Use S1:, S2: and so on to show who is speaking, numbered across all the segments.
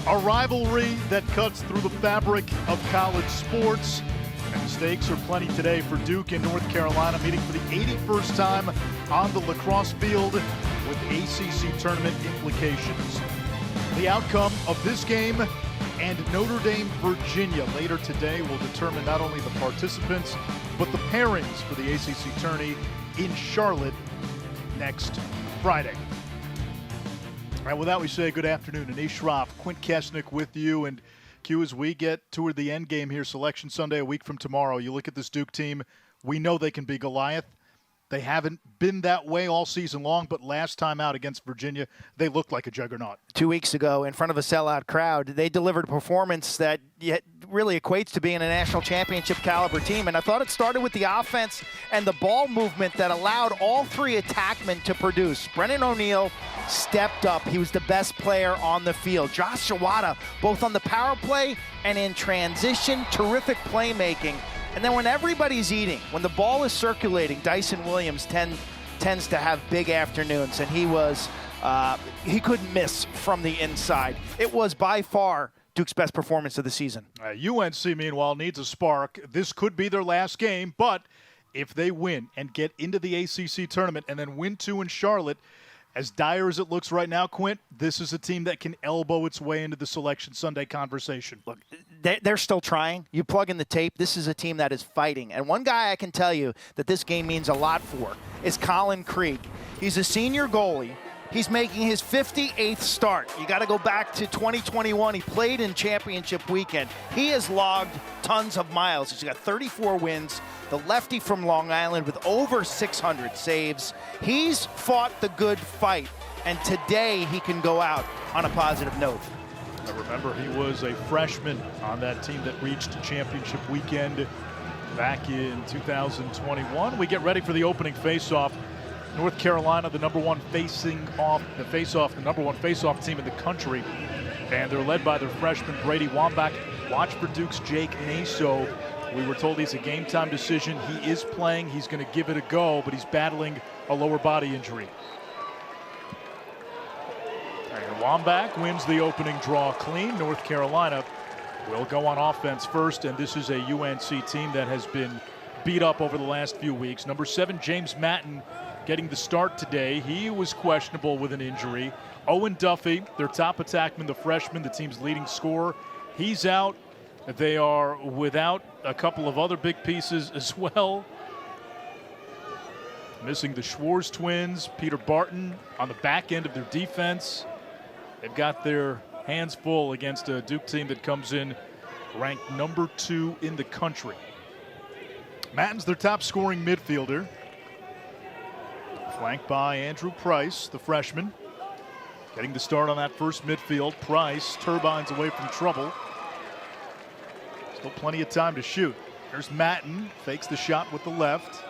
S1: A rivalry that cuts through the fabric of college sports. And the stakes are plenty today for Duke and North Carolina, meeting for the 81st time on the Lacrosse field with ACC tournament implications. The outcome of this game and Notre Dame, Virginia later today will determine not only the participants, but the pairings for the ACC tourney in Charlotte next Friday. All right, with that, we say good afternoon. Anish Shroff, Quint Kesnick with you. And Q, as we get toward the end game here, Selection Sunday, a week from tomorrow, you look at this Duke team, we know they can be Goliath. They haven't been that way all season long, but last time out against Virginia, they looked like a juggernaut.
S2: 2 weeks ago, in front of a sellout crowd, they delivered a performance that really equates to being a national championship caliber team. And I thought it started with the offense and the ball movement that allowed all three attackmen to produce. Brennan O'Neill stepped up. He was the best player on the field. Josh Shawada, both on the power play and in transition, terrific playmaking. And then when everybody's eating, when the ball is circulating, Dyson Williams tends to have big afternoons, and he couldn't miss from the inside. It was by far Duke's best performance of the season.
S1: UNC, meanwhile, needs a spark. This could be their last game, but if they win and get into the ACC tournament and then win two in Charlotte, as dire as it looks right now, Quint, this is a team that can elbow its way into the Selection Sunday conversation.
S2: Look, they're still trying. You plug in the tape, this is a team that is fighting. And one guy I can tell you that this game means a lot for is Colin Krieg. He's a senior goalie. He's making his 58th start. You got to go back to 2021. He played in championship weekend. He has logged tons of miles. He's got 34 wins. The lefty from Long Island with over 600 saves. He's fought the good fight, and today he can go out on a positive note.
S1: I remember he was a freshman on that team that reached number weekend back in 2021. We get ready for the opening faceoff. North Carolina, the number one face-off team in the country, and they're led by their freshman Brady Wambach. Watch for Duke's Jake Naso. We were told he's a game-time decision. He is playing. He's going to give it a go, but he's battling a lower body injury. And Wambach wins the opening draw clean. North Carolina will go on offense first, and this is a UNC team that has been beat up over the last few weeks. Number 7, James Matton, getting the start today. He was questionable with an injury. Owen Duffy, their top attackman, the freshman, the team's leading scorer, he's out. They are without a couple of other big pieces as well. Missing the Schwartz twins, Peter Barton on the back end of their defense. They've got their hands full against a Duke team that comes in ranked number 2 in the country. Matton's their top scoring midfielder, flanked by Andrew Price, the freshman. Getting the start on that first midfield. Price turbines away from trouble. Still plenty of time to shoot. There's Matton, fakes the shot with the left.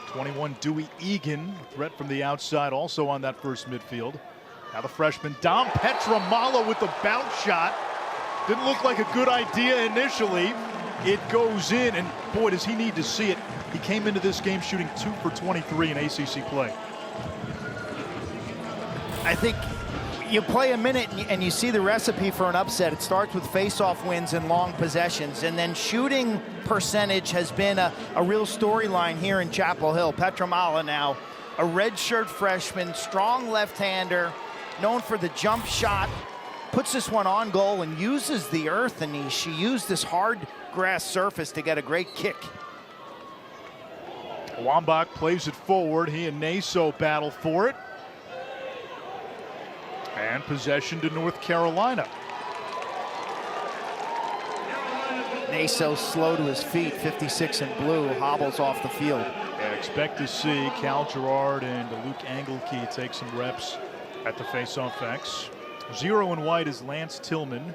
S1: 21, Dewey Egan, threat from the outside, also on that first midfield. Now the freshman, Dom Pietramala with the bounce shot. Didn't look like a good idea initially. It goes in, and boy, does he need to see it. He came into this game shooting 2 for 23 in ACC play.
S2: I think you play a minute and you see the recipe for an upset. It starts with face-off wins and long possessions, and then shooting percentage has been a real storyline here in Chapel Hill. Pietramala now, a redshirt freshman, strong left-hander, known for the jump shot, puts this one on goal and uses the earth, and she used this hard grass surface to get a great kick.
S1: Wambach plays it forward. He and Naso battle for it. And possession to North Carolina.
S2: Naso slow to his feet, 56 in blue, hobbles off the field.
S1: Yeah, expect to see Cal Gerard and Luke Engelke take some reps at the face-off X. 0 in white is Lance Tillman,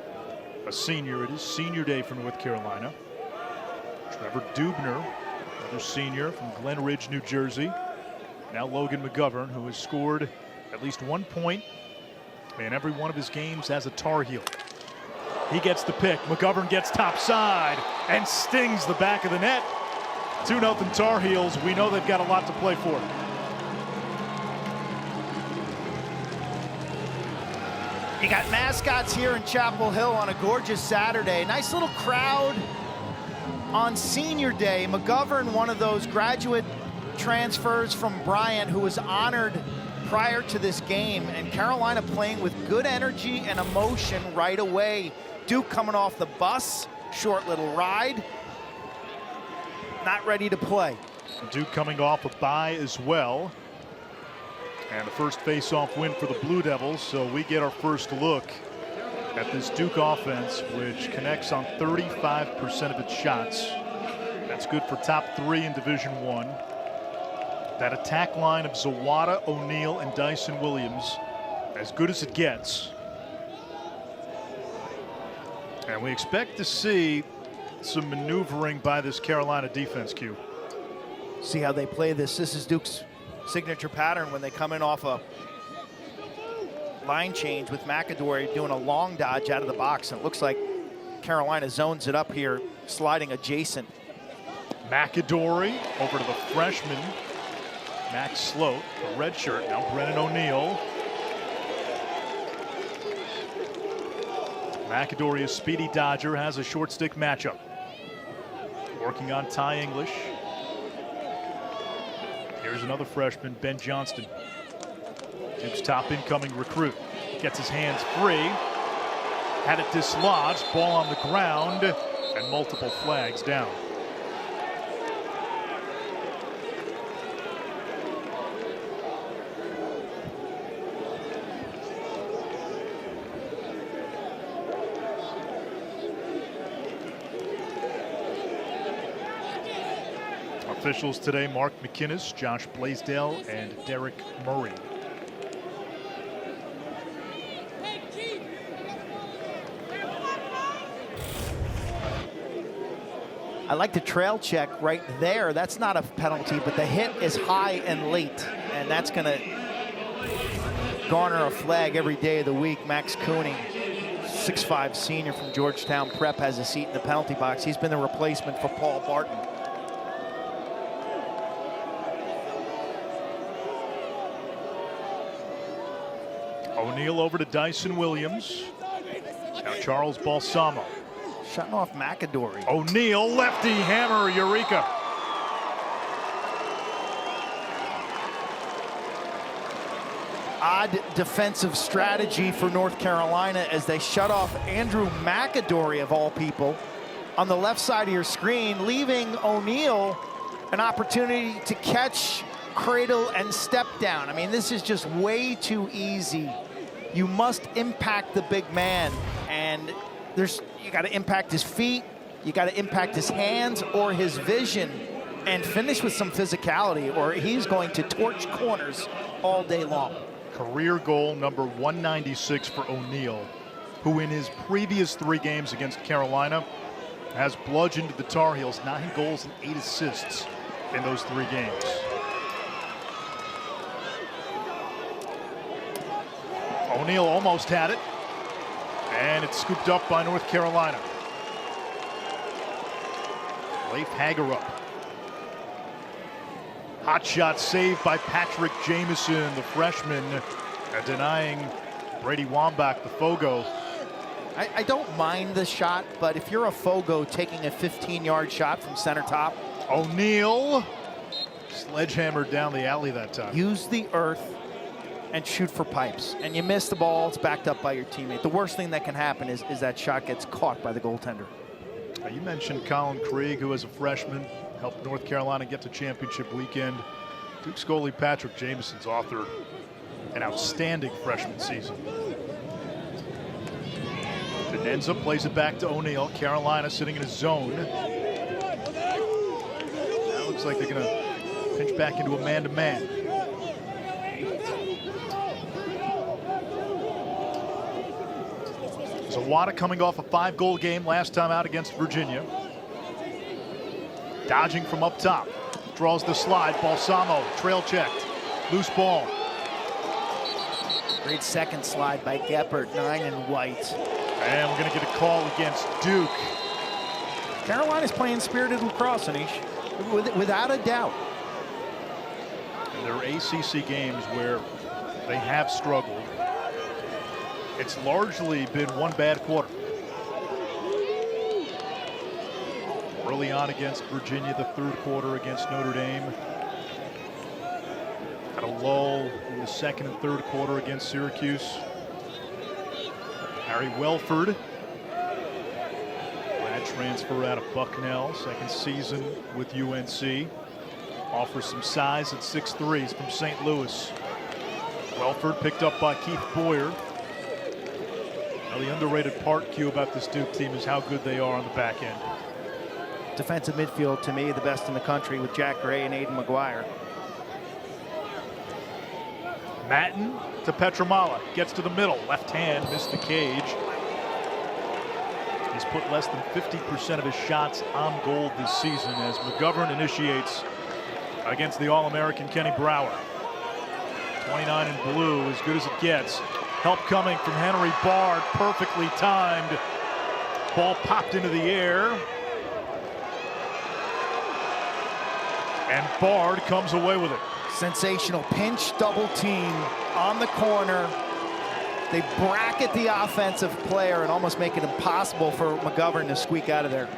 S1: a senior. It is senior day for North Carolina. Trevor Dubner, another senior from Glen Ridge, New Jersey. Now Logan McGovern, who has scored at least 1 point in every one of his games as a Tar Heel. He gets the pick. McGovern gets top side and stings the back of the net. 2-0 Tar Heels. We know they've got a lot to play for.
S2: You got mascots here in Chapel Hill on a gorgeous Saturday. Nice little crowd on senior day. McGovern, one of those graduate transfers from Bryant who was honored prior to this game, and Carolina playing with good energy and emotion right away. Duke coming off the bus, short little ride, not ready to play.
S1: Duke coming off a bye as well. And the first face-off win for the Blue Devils, so we get our first look at this Duke offense, which connects on 35% of its shots. That's good for top 3 in Division I. That attack line of Zawada, O'Neill, and Dyson Williams, as good as it gets. And we expect to see some maneuvering by this Carolina defense, Q.
S2: See how they play this. This is Duke's signature pattern when they come in off a line change with McAdory doing a long dodge out of the box. And it looks like Carolina zones it up here, sliding adjacent.
S1: McAdory over to the freshman, Max Sloat, the red shirt. Now Brennan O'Neill. McAdory, a speedy dodger, has a short stick matchup. Working on Ty English. Here's another freshman, Ben Johnston. Duke's top incoming recruit. Gets his hands free. Had it dislodged. Ball on the ground. And multiple flags down. Officials today: Mark McInnes, Josh Blaisdell, and Derek Murray.
S2: I like the trail check right there. That's not a penalty, but the hit is high and late, and that's going to garner a flag every day of the week. Max Cooney, 6'5" senior from Georgetown Prep, has a seat in the penalty box. He's been the replacement for Paul Barton.
S1: O'Neill over to Dyson Williams. Now Charles Balsamo.
S2: Shutting off McAdory.
S1: O'Neill, lefty hammer, eureka.
S2: Odd defensive strategy for North Carolina as they shut off Andrew McAdory, of all people, on the left side of your screen, leaving O'Neill an opportunity to catch, cradle, and step down. I mean, this is just way too easy. You must impact the big man, and you got to impact his feet, you got to impact his hands or his vision, and finish with some physicality, or he's going to torch corners all day long.
S1: Career goal number 196 for O'Neill, who in his previous 3 games against Carolina has bludgeoned the Tar Heels 9 goals and 8 assists in those 3 games. O'Neill almost had it, and it's scooped up by North Carolina. Leif Hagerup. Hot shot saved by Patrick Jamieson, the freshman, denying Brady Wambach, the Fogo.
S2: I don't mind the shot, but if you're a Fogo taking a 15-yard shot from center top.
S1: O'Neill sledgehammered down the alley that time.
S2: Use the earth and shoot for pipes, and you miss the ball, it's backed up by your teammate. The worst thing that can happen is that shot gets caught by the goaltender.
S1: You mentioned Colin Krieg, who as a freshman helped North Carolina get to championship weekend. Duke's goalie Patrick Jamison's authored an outstanding freshman season. Denenza plays it back to O'Neill. Carolina sitting in a zone. Now looks like they're going to pinch back into a man-to-man. Zawada coming off a 5-goal game last time out against Virginia. Dodging from up top. Draws the slide. Balsamo trail checked. Loose ball.
S2: Great second slide by Geppert, 9 and white.
S1: And we're going to get a call against Duke.
S2: Carolina's playing spirited lacrosse, Anish, without a doubt.
S1: And there are ACC games where they have struggled. It's largely been one bad quarter. Early on against Virginia, the third quarter against Notre Dame. Had a lull in the second and third quarter against Syracuse. Harry Welford, grad transfer out of Bucknell, second season with UNC. Offers some size at 6'3". He's from St. Louis. Welford picked up by Keith Boyer. Now the underrated part, Q, about this Duke team is how good they are on the back end.
S2: Defensive midfield, to me, the best in the country with Jack Gray and Aiden McGuire.
S1: Matten to Pietramala, gets to the middle, left hand, missed the cage. He's put less than 50% of his shots on goal this season as McGovern initiates against the All-American Kenny Brower. 29 in blue, as good as it gets. Help coming from Henry Bard, perfectly timed. Ball popped into the air. And Bard comes away with it.
S2: Sensational pinch double team on the corner. They bracket the offensive player and almost make it impossible for McGovern to squeak out of there.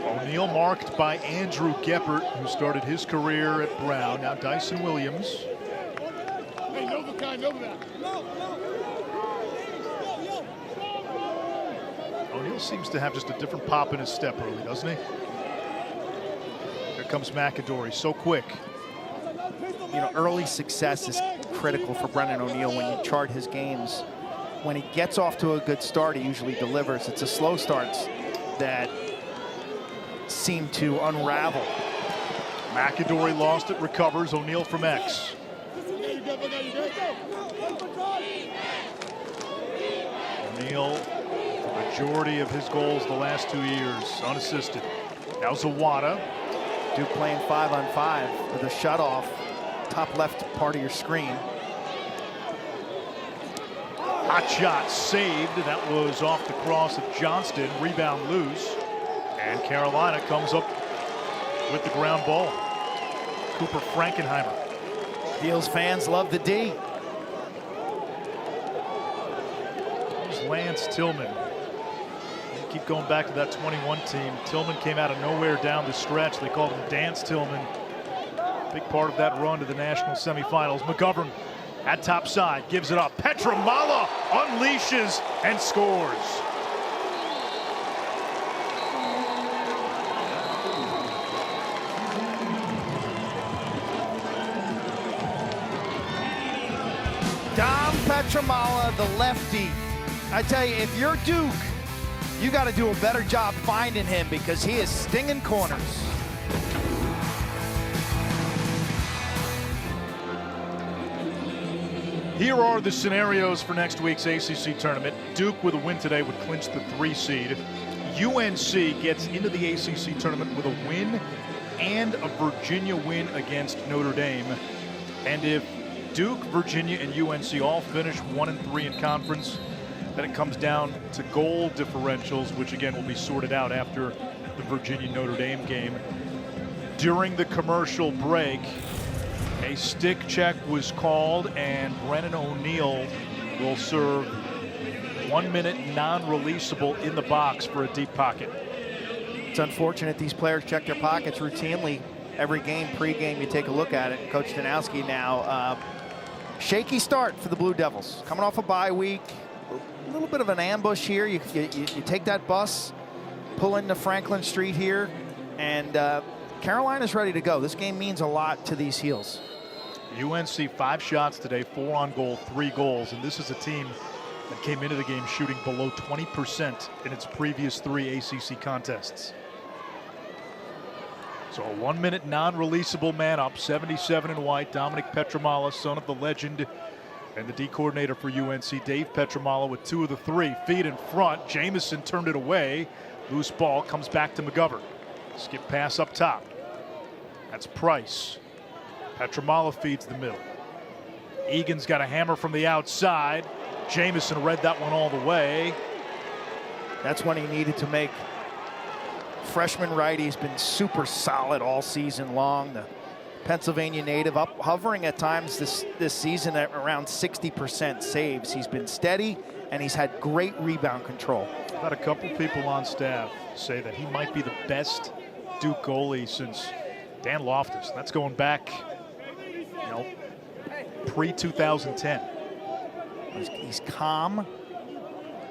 S1: O'Neill marked by Andrew Geppert, who started his career at Brown. Now Dyson Williams. O'Neill seems to have just a different pop in his step early, doesn't he? Here comes McAdory, so quick.
S2: You know, early success is critical for Brennan O'Neill when you chart his games. When he gets off to a good start, he usually delivers. It's the slow starts that seem to unravel.
S1: McAdory lost it, recovers. O'Neill from X. O'Neill, the majority of his goals the last 2 years, unassisted. Now Zawada.
S2: Duke playing 5-on-5 with a shutoff, top left part of your screen.
S1: Hot shot saved. That was off the cross of Johnston. Rebound loose. And Carolina comes up with the ground ball. Cooper Frankenheimer.
S2: Heels fans love the D.
S1: There's Lance Tillman. They keep going back to that 21 team. Tillman came out of nowhere down the stretch. They called him Dance Tillman. Big part of that run to the national semifinals. McGovern at top side, gives it up. Pietramala unleashes and scores.
S2: Dom Pietramala, the lefty. I tell you, if you're Duke, you got to do a better job finding him because he is stinging corners.
S1: Here are the scenarios for next week's ACC tournament. Duke with a win today would clinch the 3 seed. UNC gets into the ACC tournament with a win and a Virginia win against Notre Dame. And if Duke, Virginia, and UNC all finish 1-3 in conference, then it comes down to goal differentials, which again will be sorted out after the Virginia-Notre Dame game. During the commercial break, a stick check was called, and Brennan O'Neill will serve 1 minute non-releasable in the box for a deep pocket.
S2: It's unfortunate these players check their pockets routinely every game. Pre-game, you take a look at it. Coach Danowski now, shaky start for the Blue Devils. Coming off a bye week, a little bit of an ambush here. You take that bus, pull into Franklin Street here, and Carolina's ready to go. This game means a lot to these Heels.
S1: UNC 5 shots today, 4 on goal, 3 goals, and this is a team that came into the game shooting below 20% in its previous 3 ACC contests. So a 1 minute non-releasable man up, 77 in white. Dominic Pietramala, son of the legend and the D coordinator for UNC, Dave Pietramala, with 2 of the 3. Feet in front. Jamison turned it away. Loose ball comes back to McGovern. Skip pass up top. That's Price. Pietramala feeds the middle. Egan's got a hammer from the outside. Jamison read that one all the way.
S2: That's when he needed to make. Freshman righty's been super solid all season long. The Pennsylvania native, up hovering at times this season at around 60% saves. He's been steady, and he's had great rebound control.
S1: I've had a couple people on staff say that he might be the best Duke goalie since Dan Loftus. That's going back, pre-2010.
S2: He's calm,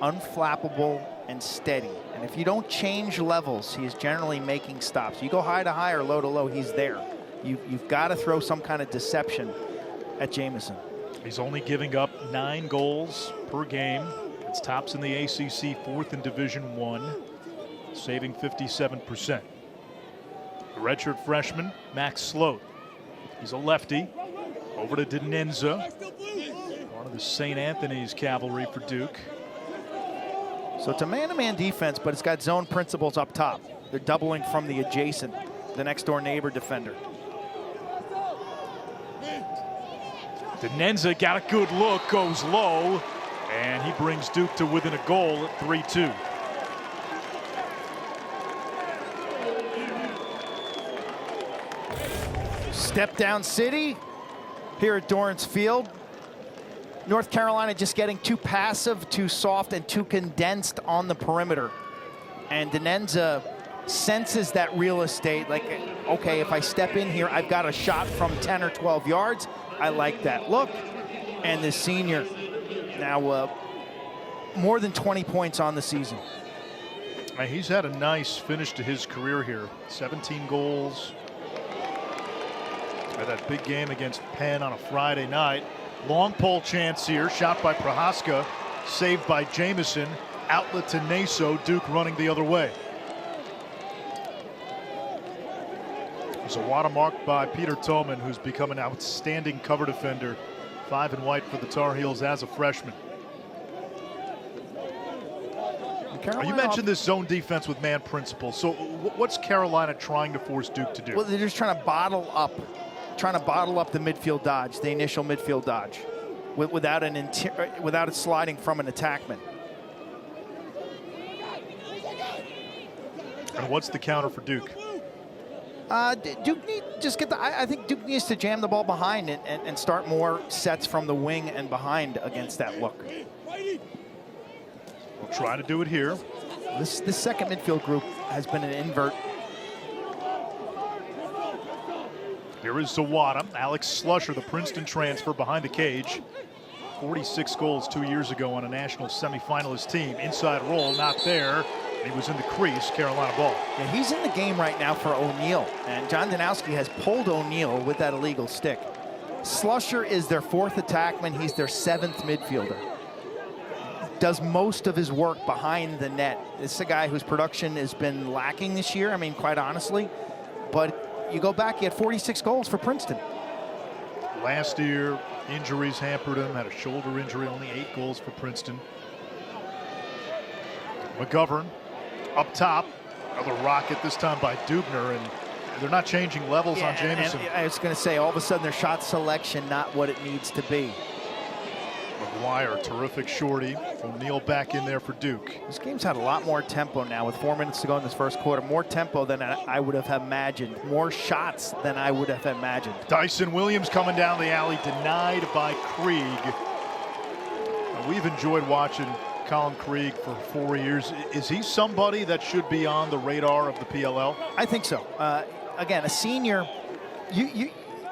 S2: unflappable, and steady. And if you don't change levels, he is generally making stops. You go high to high or low to low, he's there. You've got to throw some kind of deception at Jamison.
S1: He's only giving up 9 goals per game. It's tops in the ACC, 4th in Division I, saving 57%. The redshirt freshman, Max Sloat. He's a lefty. Over to Denenza, one of the St. Anthony's cavalry for Duke.
S2: So it's a man-to-man defense, but it's got zone principles up top. They're doubling from the adjacent, the next-door neighbor defender.
S1: Denenza got a good look, goes low, and he brings Duke to within a goal at 3-2.
S2: Step down city here at Dorrance Field. North Carolina just getting too passive, too soft, and too condensed on the perimeter. And Denenza senses that real estate, like, okay, if I step in here, I've got a shot from 10 or 12 yards. I like that look. And the senior now more than 20 points on the season.
S1: He's had a nice finish to his career here. 17 goals. Had that big game against Penn on a Friday night. Long pole chance here, shot by Prohaska, saved by Jamison. Outlet to Naso, Duke running the other way. There's a watermark by Peter Tolman, who's become an outstanding cover defender. 5 and white for the Tar Heels as a freshman. You mentioned this zone defense with man principle. So what's Carolina trying to force Duke to do?
S2: Well, they're just trying to bottle up the midfield dodge, the initial midfield dodge, without it sliding from an attackman.
S1: And what's the counter for Duke?
S2: I think Duke needs to jam the ball behind and start more sets from the wing and behind against that look.
S1: We'll try to do it here.
S2: This second midfield group has been an invert.
S1: Here is Zawada. Alex Slusher, the Princeton transfer, behind the cage. 46 goals 2 years ago on a national semifinalist team. Inside roll, not there. He was in the crease, Carolina ball.
S2: Yeah, he's in the game right now for O'Neill, and John Danowski has pulled O'Neill with that illegal stick. Slusher is their 4th attackman. He's their 7th midfielder. Does most of his work behind the net. This is a guy whose production has been lacking this year, I mean, quite honestly. But you go back, he had 46 goals for Princeton.
S1: Last year, injuries hampered him, had a shoulder injury, only 8 goals for Princeton. McGovern up top, another rocket, this time by Dubner, and they're not changing levels on Jamison.
S2: And I was going to say, all of a sudden their shot selection not what it needs to be.
S1: McGuire, terrific shorty. O'Neill back in there for Duke.
S2: This game's had a lot more tempo now with 4 minutes to go in this first quarter. More tempo than I would have imagined. More shots than I would have imagined.
S1: Dyson Williams coming down the alley, denied by Krieg. We've enjoyed watching Colin Krieg for 4 years. Is he somebody that should be on the radar of the PLL?
S2: I think so. Again, a senior,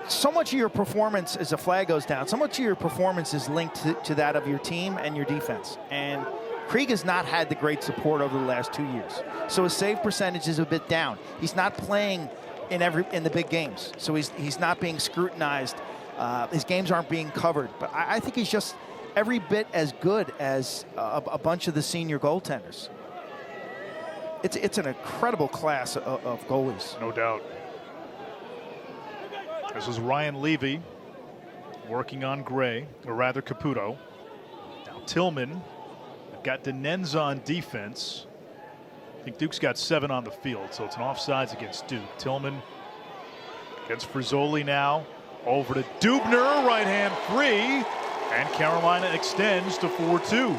S2: so much of your performance as a flag goes down, so much of your performance is linked to that of your team and your defense. And Krieg has not had the great support over the last 2 years. So his save percentage is a bit down. He's not playing in the big games. So he's not being scrutinized. His games aren't being covered. But I think he's just every bit as good as a bunch of the senior goaltenders. It's an incredible class of goalies.
S1: No doubt. This is Ryan Levy working on Gray, or rather Caputo. Now Tillman. They've got Denenza on defense. I think Duke's got 7 on the field, so it's an offsides against Duke. Tillman against Frizzoli now. Over to Dubner, right hand free. And Carolina extends to 4-2.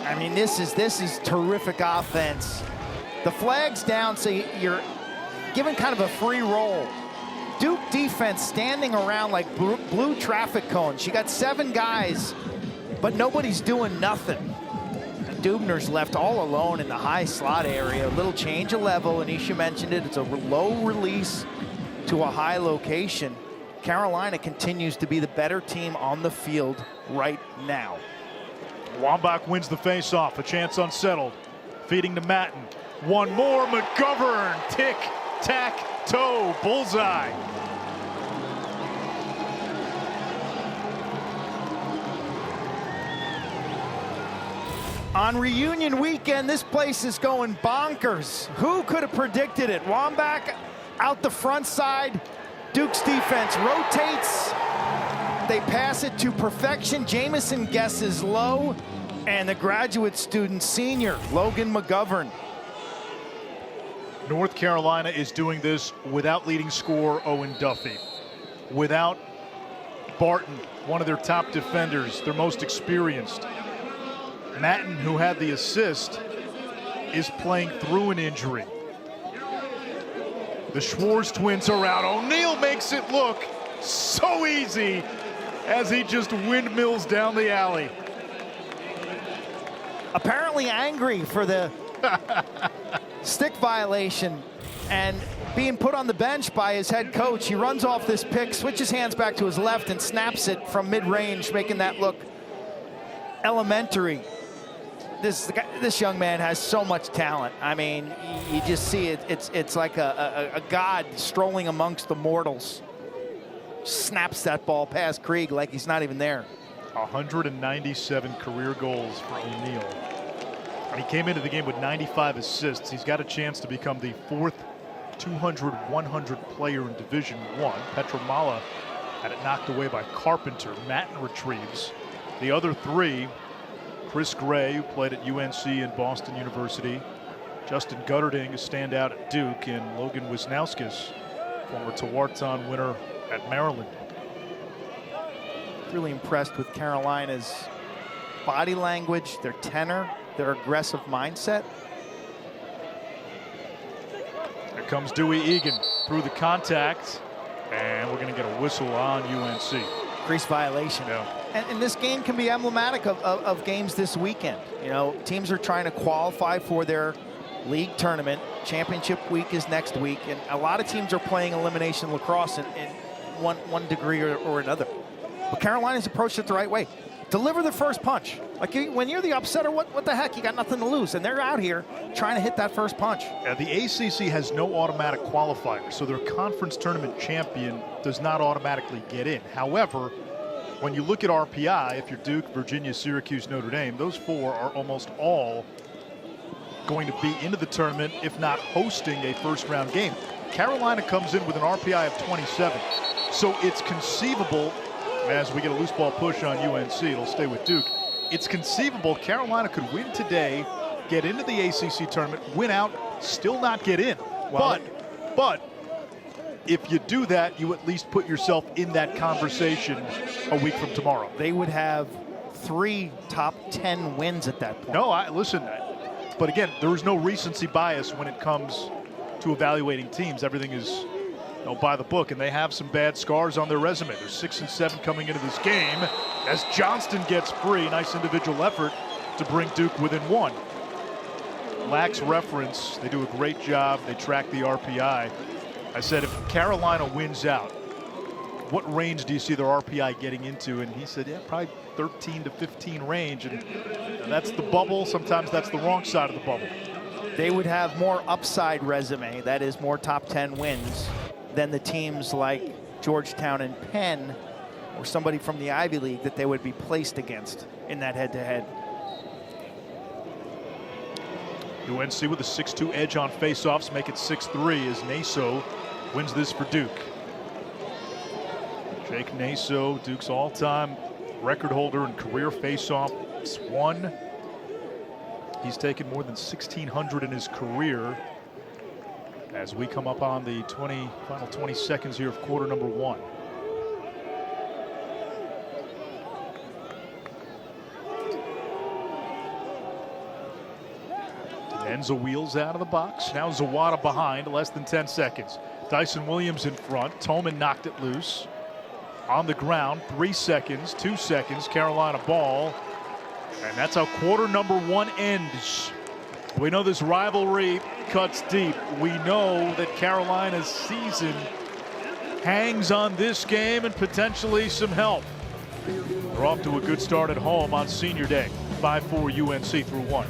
S2: I mean, this is terrific offense The flag's down, so you're given kind of a free roll. Duke defense standing around like blue traffic cones. You got 7 guys, but nobody's doing nothing. Dubner's left all alone in the high slot area. A little change of level, and Isha mentioned it. It's a low release to a high location. Carolina continues to be the better team on the field right now.
S1: Wambach wins the faceoff. A chance unsettled. Feeding to Matten. One more. McGovern. Tic-tac-toe. Bullseye.
S2: On reunion weekend, this place is going bonkers. Who could have predicted it? Wambach out the front side. Duke's defense rotates. They pass it to perfection. Jamison guesses low. And the graduate student senior, Logan McGovern.
S1: North Carolina is doing this without leading scorer Owen Duffy. Without Barton, one of their top defenders, their most experienced. Matten, who had the assist, is playing through an injury. The Schwartz twins are out. O'Neill makes it look so easy as he just windmills down the alley.
S2: Apparently angry for the stick violation and being put on the bench by his head coach. He runs off this pick, switches hands back to his left, and snaps it from mid-range, making that look elementary. This young man has so much talent. I mean, you just see it. It's like a god strolling amongst the mortals. Snaps that ball past Krieg like he's not even there.
S1: 197 career goals for O'Neill. He came into the game with 95 assists. He's got a chance to become the 4th 200-100 player in Division I. Pietramala had it knocked away by Carpenter. Matten retrieves. The other 3, Chris Gray, who played at UNC and Boston University, Justin Gutterding, a standout at Duke, and Logan Wisnauskas, former Tewaaraton winner at Maryland.
S2: Really impressed with Carolina's body language, their tenor, their aggressive mindset.
S1: Here comes Dewey Egan through the contact, and we're going to get a whistle on UNC.
S2: Crease violation.
S1: Yeah.
S2: And this game can be emblematic of games this weekend. You know, teams are trying to qualify for their league tournament. Championship week is next week, and a lot of teams are playing elimination lacrosse in one degree or another. But Carolina's approached it the right way. Deliver the first punch. Like when you're the upsetter, what the heck? You got nothing to lose, and they're out here trying to hit that first punch.
S1: The ACC has no automatic qualifier, so their conference tournament champion does not automatically get in. However, when you look at RPI, if you're Duke, Virginia, Syracuse, Notre Dame, those 4 are almost all going to be into the tournament, if not hosting a first-round game. Carolina comes in with an RPI of 27, so it's conceivable, as we get a loose ball push on UNC, it'll stay with Duke. It's conceivable Carolina could win today, get into the ACC tournament, win out, still not get in.
S2: Well,
S1: But if you do that, you at least put yourself in that conversation a week from tomorrow.
S2: They would have 3 top 10 wins at that point.
S1: No, listen, but again, there is no recency bias when it comes to evaluating teams. Everything is by the book, and they have some bad scars on their resume. They're 6-7 coming into this game as Johnston gets free. Nice individual effort to bring Duke within 1. Lacks reference. They do a great job. They track the RPI. I said, if Carolina wins out, what range do you see their RPI getting into? And he said, yeah, probably 13 to 15 range. And that's the bubble. Sometimes that's the wrong side of the bubble.
S2: They would have more upside resume, that is more top 10 wins, than the teams like Georgetown and Penn or somebody from the Ivy League that they would be placed against in that head-to-head.
S1: UNC with a 6-2 edge on faceoffs, make it 6-3 as Naso wins this for Duke. Jake Naso, Duke's all-time record holder in career faceoffs won. He's taken more than 1,600 in his career. As we come up on the final 20 seconds here of quarter number 1. Enza wheels out of the box. Now Zawada behind, less than 10 seconds. Dyson Williams in front. Toman knocked it loose. On the ground, 3 seconds, 2 seconds, Carolina ball. And that's how quarter number 1 ends. We know this rivalry cuts deep. We know that Carolina's season hangs on this game and potentially some help. They're off to a good start at home on senior day. 5-4 UNC through 1.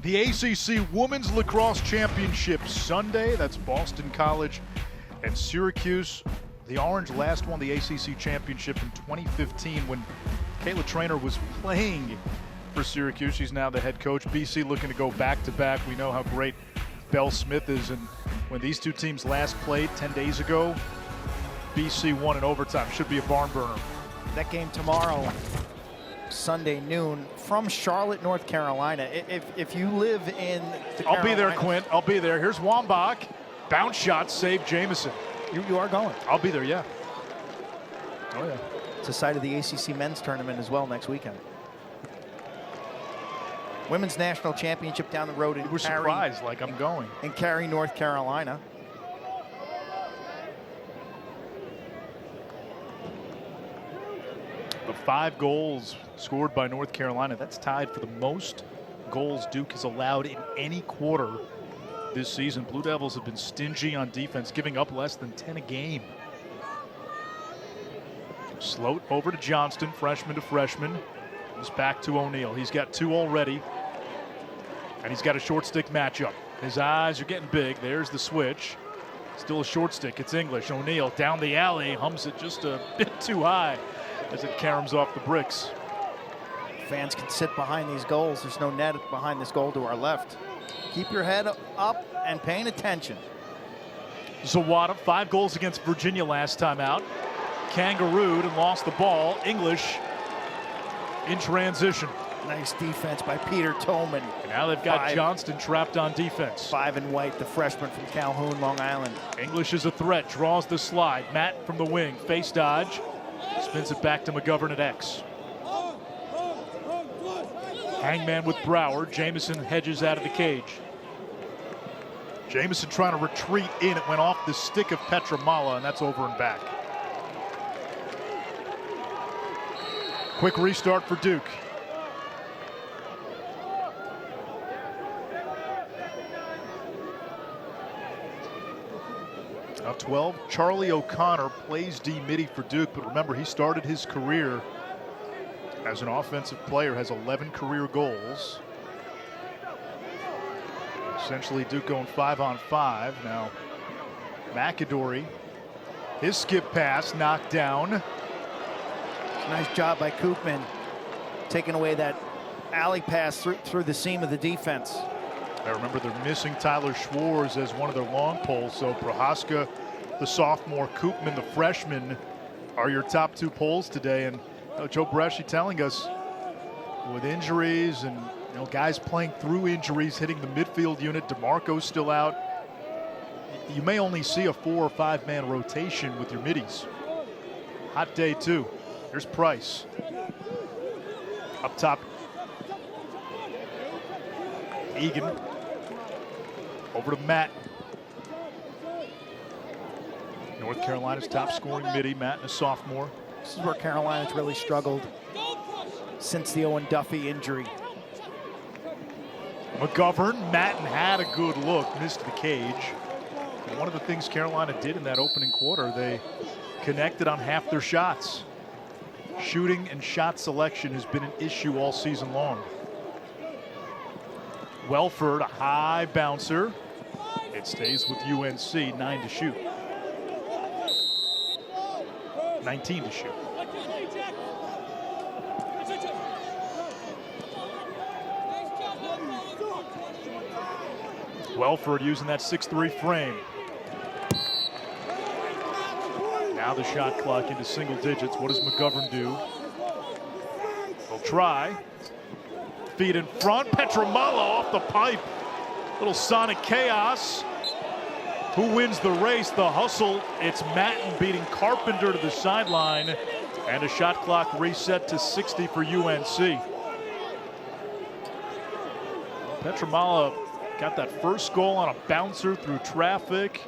S1: The ACC Women's Lacrosse Championship Sunday. That's Boston College and Syracuse. The Orange last won the ACC Championship in 2015 when Kayla Traynor was playing for Syracuse. She's now the head coach. BC looking to go back-to-back. We know how great Belle Smith is. And when these two teams last played 10 days ago, BC won in overtime. Should be a barn burner.
S2: That game tomorrow, Sunday noon, from Charlotte, North Carolina. If you live in the
S1: I'll be there, Quint. I'll be there. Here's Wambach. Bounce shot, save Jamison.
S2: You are going.
S1: I'll be there, yeah. Oh, yeah.
S2: It's the site of the ACC men's tournament as well next weekend. Women's National Championship down the road in
S1: We're surprised, like I'm going.
S2: In Cary, North Carolina.
S1: The 5 goals scored by North Carolina, that's tied for the most goals Duke has allowed in any quarter this season. Blue Devils have been stingy on defense, giving up less than 10 a game. Sloat over to Johnston, freshman to freshman. Comes back to O'Neill. He's got 2 already. And he's got a short stick matchup. His eyes are getting big. There's the switch. Still a short stick. It's English. O'Neill down the alley. Hums it just a bit too high as it caroms off the bricks.
S2: Fans can sit behind these goals. There's no net behind this goal to our left. Keep your head up and paying attention.
S1: Zawada, 5 goals against Virginia last time out. Kangarooed and lost the ball. English in transition.
S2: Nice defense by Peter Toman.
S1: And now they've got Johnston trapped on defense.
S2: 5 and White, the freshman from Calhoun, Long Island.
S1: English is a threat, draws the slide. Matt from the wing, face dodge. Spins it back to McGovern at X. Hangman with Brower. Jamison hedges out of the cage. Jamison trying to retreat in. It went off the stick of Pietramala, and that's over and back. Quick restart for Duke. Now 12, Charlie O'Connor plays D midi for Duke, but remember he started his career as an offensive player, has 11 career goals. Essentially Duke going 5-on-5. Now McAdory, his skip pass knocked down.
S2: Nice job by Koopman, taking away that alley pass through the seam of the defense.
S1: I remember they're missing Tyler Schwartz as one of their long poles, so Prohaska, the sophomore, Koopman, the freshman, are your top 2 poles today. And Joe Bresci telling us with injuries and guys playing through injuries, hitting the midfield unit, DeMarco's still out, you may only see a 4 or 5 man rotation with your middies. Hot day too. Here's Price. Up top, Egan. Over to Matt. North Carolina's top scoring midi, Matt, a sophomore.
S2: This is where Carolina's really struggled since the Owen Duffy injury.
S1: McGovern, Matten had a good look, missed the cage. And one of the things Carolina did in that opening quarter, they connected on half their shots. Shooting and shot selection has been an issue all season long. Welford, a high bouncer. It stays with UNC, 9 to shoot. 19 to shoot. Welford using that 6'3" frame. Now the shot clock into single digits. What does McGovern do? They'll try. Feet in front. Pietramala off the pipe. Little sonic chaos. Who wins the race? The hustle. It's Matten beating Carpenter to the sideline. And a shot clock reset to 60 for UNC. Pietramala got that first goal on a bouncer through traffic.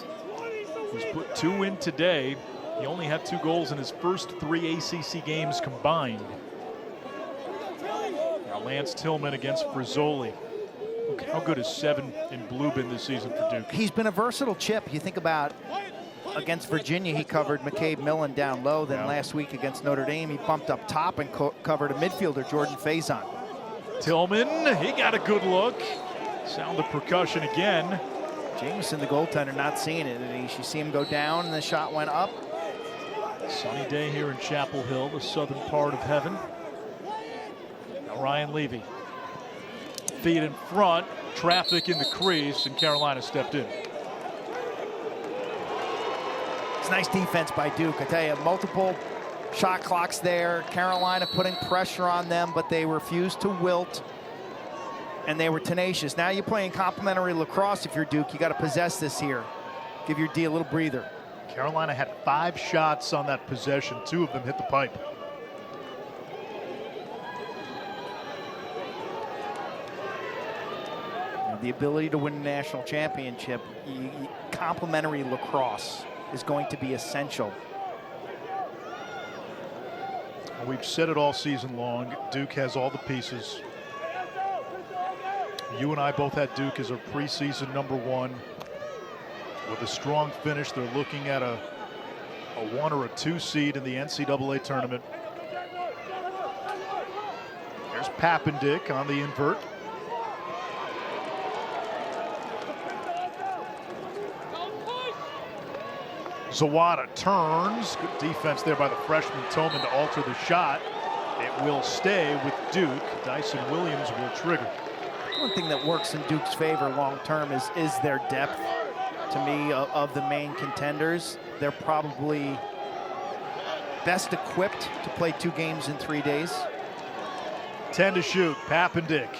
S1: He's put 2 in today. He only had 2 goals in his first 3 ACC games combined. Now Lance Tillman against Frizzoli. Look how good is 7 in blue been this season for Duke.
S2: He's been a versatile chip. You think about against Virginia, he covered McCabe Millen down low. Then last week against Notre Dame, he bumped up top and covered a midfielder, Jordan Faison.
S1: Tillman, he got a good look. Sound the percussion again.
S2: Jameson, the goaltender, not seeing it. You see him go down, and the shot went up.
S1: Sunny day here in Chapel Hill, the southern part of heaven. Now Ryan Levy. Feet in front, traffic in the crease, and Carolina stepped in.
S2: It's nice defense by Duke. I tell you, multiple shot clocks there. Carolina putting pressure on them, but they refused to wilt, and they were tenacious. Now you're playing complementary lacrosse. If you're Duke, you got to possess this here. Give your D a little breather.
S1: Carolina had 5 shots on that possession. 2 of them hit the pipe.
S2: The ability to win a national championship, complementary lacrosse is going to be essential.
S1: We've said it all season long. Duke has all the pieces. You and I both had Duke as our preseason #1. With a strong finish, they're looking at a 1 or a 2 seed in the NCAA tournament. There's Papendick on the invert. Zawada turns. Good defense there by the freshman Tillman to alter the shot. It will stay with Duke. Dyson Williams will trigger.
S2: One thing that works in Duke's favor long term is their depth. To me, of the main contenders, they're probably best equipped to play 2 games in 3 days.
S1: 10 to shoot. Papendick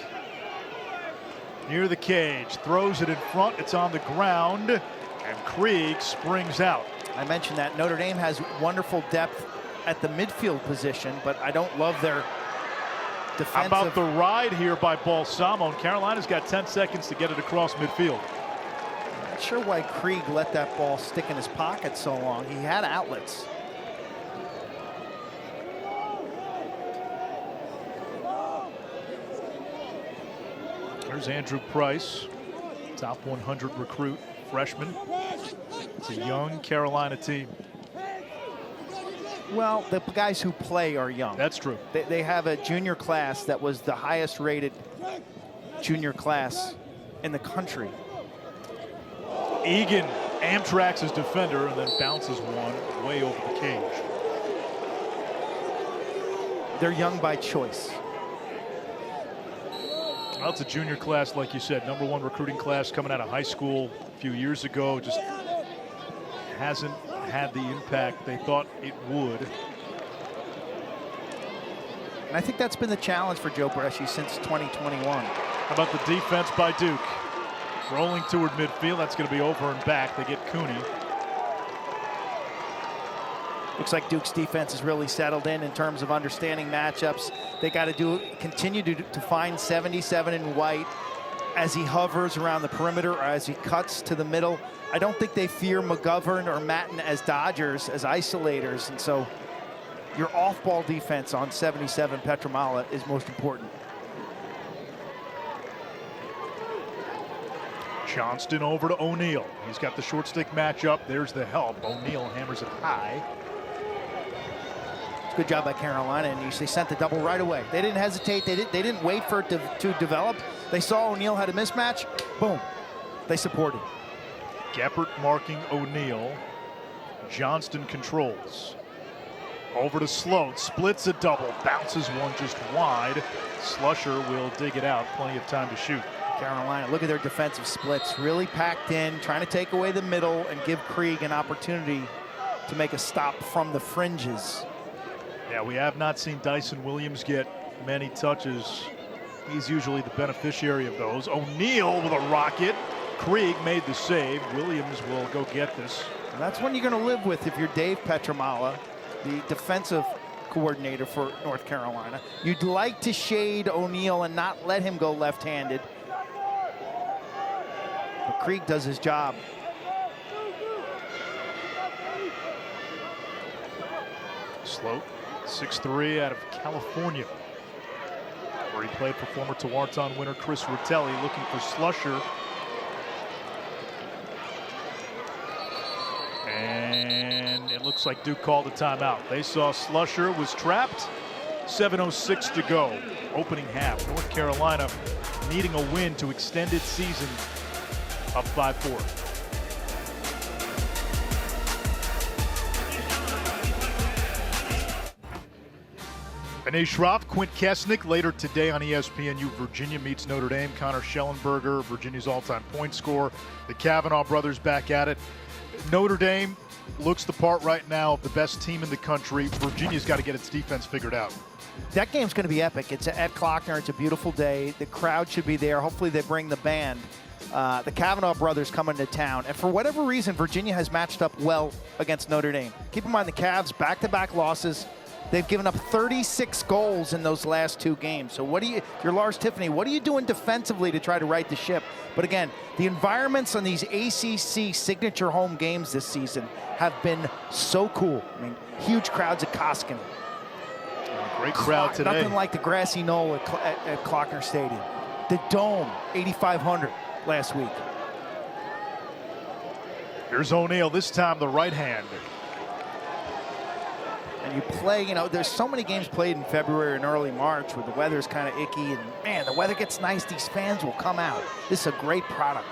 S1: near the cage, throws it in front. It's on the ground, and Krieg springs out.
S2: I mentioned that Notre Dame has wonderful depth at the midfield position, but I don't love their defensive.
S1: How about the ride here by Balsamo? And Carolina's got 10 seconds to get it across midfield.
S2: Not sure why Krieg let that ball stick in his pocket so long. He had outlets.
S1: There's Andrew Price, top 100 recruit, freshman. It's a young Carolina team.
S2: Well, the guys who play are young.
S1: That's true.
S2: They have a junior class that was the highest rated junior class in the country.
S1: Egan Amtrak's his defender and then bounces one way over the cage.
S2: They're young by choice.
S1: Well, it's a junior class, like you said, #1 recruiting class coming out of high school a few years ago. Just hasn't had the impact they thought it would.
S2: And I think that's been the challenge for Joe Bresci since 2021.
S1: How about the defense by Duke? Rolling toward midfield, that's going to be over and back. They get Cooney.
S2: Looks like Duke's defense is really settled in terms of understanding matchups. They got to continue to find 77 in White as he hovers around the perimeter or as he cuts to the middle. I don't think they fear McGovern or Matten as dodgers, as isolators, and so your off-ball defense on 77 Pietramala is most important.
S1: Johnston over to O'Neill. He's got the short stick matchup. There's the help. O'Neill hammers it high.
S2: Good job by Carolina, and they sent the double right away. They didn't hesitate. They didn't wait for it to develop. They saw O'Neill had a mismatch. Boom. They supported.
S1: Geppert marking O'Neill. Johnston controls. Over to Sloat. Splits a double. Bounces one just wide. Slusher will dig it out. Plenty of time to shoot.
S2: Carolina, look at their defensive splits. Really packed in, trying to take away the middle and give Krieg an opportunity to make a stop from the fringes.
S1: Yeah, we have not seen Dyson Williams get many touches. He's usually the beneficiary of those. O'Neill with a rocket. Krieg made the save. Williams will go get this.
S2: And that's one you're going to live with if you're Dave Pietramala, the defensive coordinator for North Carolina. You'd like to shade O'Neill and not let him go left-handed. But Krieg does his job.
S1: Sloat, 6'3", out of California, where he played for former Tewaaraton winner Chris Rottelli, looking for Slusher. And it looks like Duke called a timeout. They saw Slusher was trapped. 7:06 to go, opening half. North Carolina needing a win to extend its season, up 5-4. Anae Schroff, Quint Kesnick later today on ESPNU. Virginia meets Notre Dame. Connor Schellenberger, Virginia's all-time point scorer. The Kavanaugh brothers back at it. Notre Dame looks the part right now of the best team in the country. Virginia's got to get its defense figured out.
S2: That game's going to be epic. It's at Klockner. It's a beautiful day. The crowd should be there. Hopefully they bring the band. The Kavanaugh brothers coming to town. And for whatever reason, Virginia has matched up well against Notre Dame. Keep in mind the Cavs, back-to-back losses. They've given up 36 goals in those last 2 games. So if you're Lars Tiffany, what are you doing defensively to try to right the ship? But again, the environments on these ACC signature home games this season have been so cool. I mean, huge crowds at Koskinen.
S1: Great crowd today.
S2: Nothing like the grassy knoll at Klockner Stadium. The Dome, 8,500 last week.
S1: Here's O'Neill, this time the right hand.
S2: And you play, there's so many games played in February and early March where the weather's kind of icky, and man, the weather gets nice, these fans will come out. This is a great product.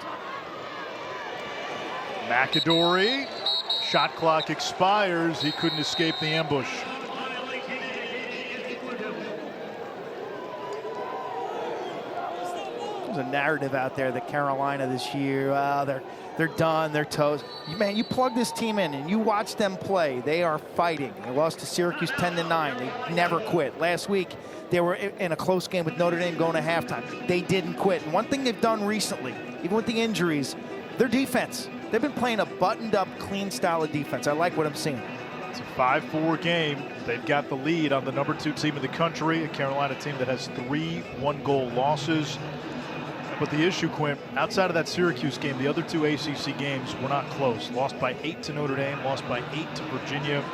S1: McAdory, shot clock expires. He couldn't escape the ambush.
S2: There's a narrative out there that Carolina this year, they're done, they're toast. Man, you plug this team in and you watch them play. They are fighting. They lost to Syracuse 10-9. They never quit. Last week, they were in a close game with Notre Dame going to halftime. They didn't quit. And one thing they've done recently, even with the injuries, their defense. They've been playing a buttoned-up, clean style of defense. I like what I'm seeing.
S1: It's a 5-4 game. They've got the lead on the number 2 team in the country, a Carolina team that has 3 one-goal losses. But the issue, Quint, outside of that Syracuse game, the other 2 ACC games were not close. Lost by 8 to Notre Dame, lost by 8 to Virginia.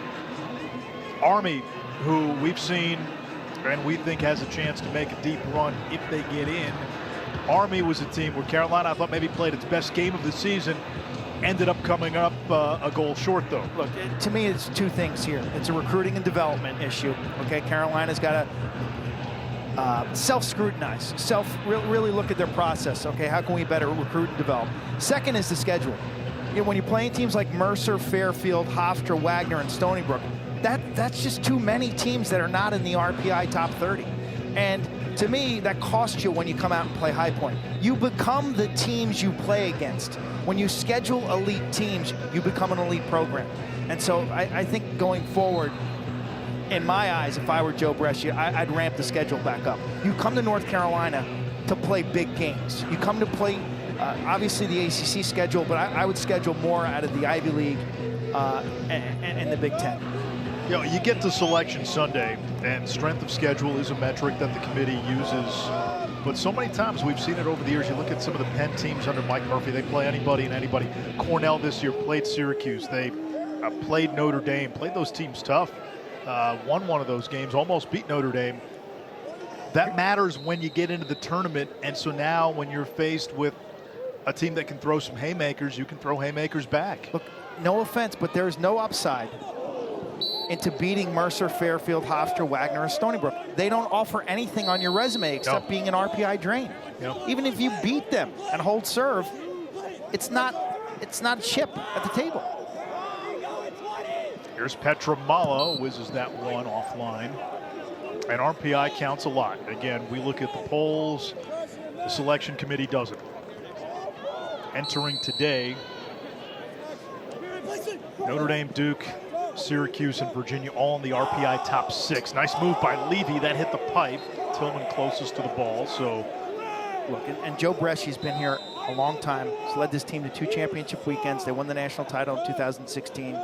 S1: Army, who we've seen and we think has a chance to make a deep run if they get in. Army was a team where Carolina, I thought, maybe played its best game of the season. Ended up coming up a goal short, though.
S2: Look, to me, it's 2 things here. It's a recruiting and development issue. Okay, Carolina's got to self-scrutinize, really look at their process. Okay, how can we better recruit and develop? Second is the schedule. When you're playing teams like Mercer, Fairfield, Hofstra, Wagner, and Stony Brook, that's just too many teams that are not in the RPI top 30. And to me, that costs you when you come out and play High Point. You become the teams you play against. When you schedule elite teams, you become an elite program. And so I think going forward, in my eyes, if I were Joe Brescia, I'd ramp the schedule back up. You come to North Carolina to play big games. You come to play, obviously, the ACC schedule, but I would schedule more out of the Ivy League and the Big Ten.
S1: You get to Selection Sunday, and strength of schedule is a metric that the committee uses. But so many times we've seen it over the years. You look at some of the Penn teams under Mike Murphy. They play anybody and anybody. Cornell this year played Syracuse. They played Notre Dame, played those teams tough. Won one of those games, almost beat Notre Dame. That matters when you get into the tournament, and so now when you're faced with a team that can throw some haymakers, you can throw haymakers back.
S2: Look, no offense, but there's no upside into beating Mercer, Fairfield, Hofstra, Wagner, and Stony Brook. They don't offer anything on your resume except being an RPI drain. Even if you beat them and hold serve, it's not a chip at the table.
S1: Here's Pietramala, whizzes that one offline. And RPI counts a lot. Again, we look at the polls, the selection committee doesn't. Entering today, Notre Dame, Duke, Syracuse, and Virginia all in the RPI top 6. Nice move by Levy, that hit the pipe. Tillman closest to the ball, so.
S2: Look, and Joe Brescia's been here a long time. He's led this team to 2 championship weekends. They won the national title in 2016.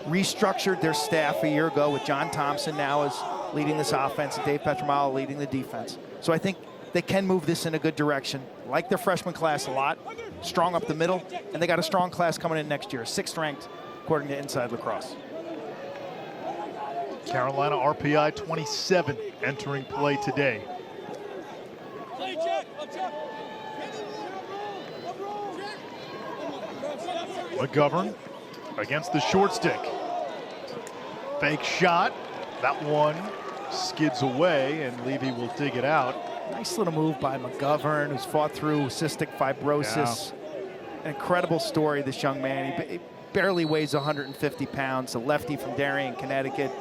S2: Restructured their staff a year ago with John Thompson now is leading this offense and Dave Pietramala leading the defense. So I think they can move this in a good direction. Like their freshman class a lot. strong up the middle, and they got a strong class coming in next year, 6th ranked according to Inside Lacrosse.
S1: Carolina RPI 27 entering play today. McGovern against the short stick. Fake shot. That one skids away, and Levy will dig it out.
S2: Nice little move by McGovern, who's fought through cystic fibrosis. Yeah. An incredible story, this young man. He barely weighs 150 pounds, a lefty from Darien, Connecticut.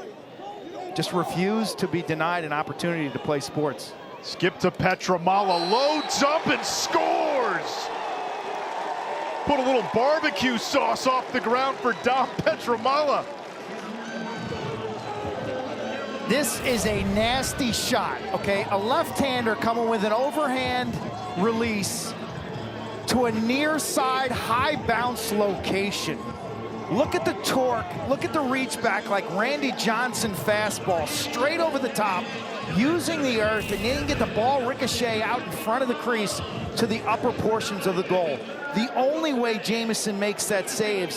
S2: Just refused to be denied an opportunity to play sports.
S1: Skip to Pietramala, loads up and scores! Put a little barbecue sauce off the ground for Dom Pietramala.
S2: This is a nasty shot, okay? A left-hander coming with an overhand release to a near side high bounce location. Look at the torque, look at the reach back like Randy Johnson fastball, straight over the top, using the earth, and then get the ball ricochet out in front of the crease to the upper portions of the goal. The only way Jamison makes that save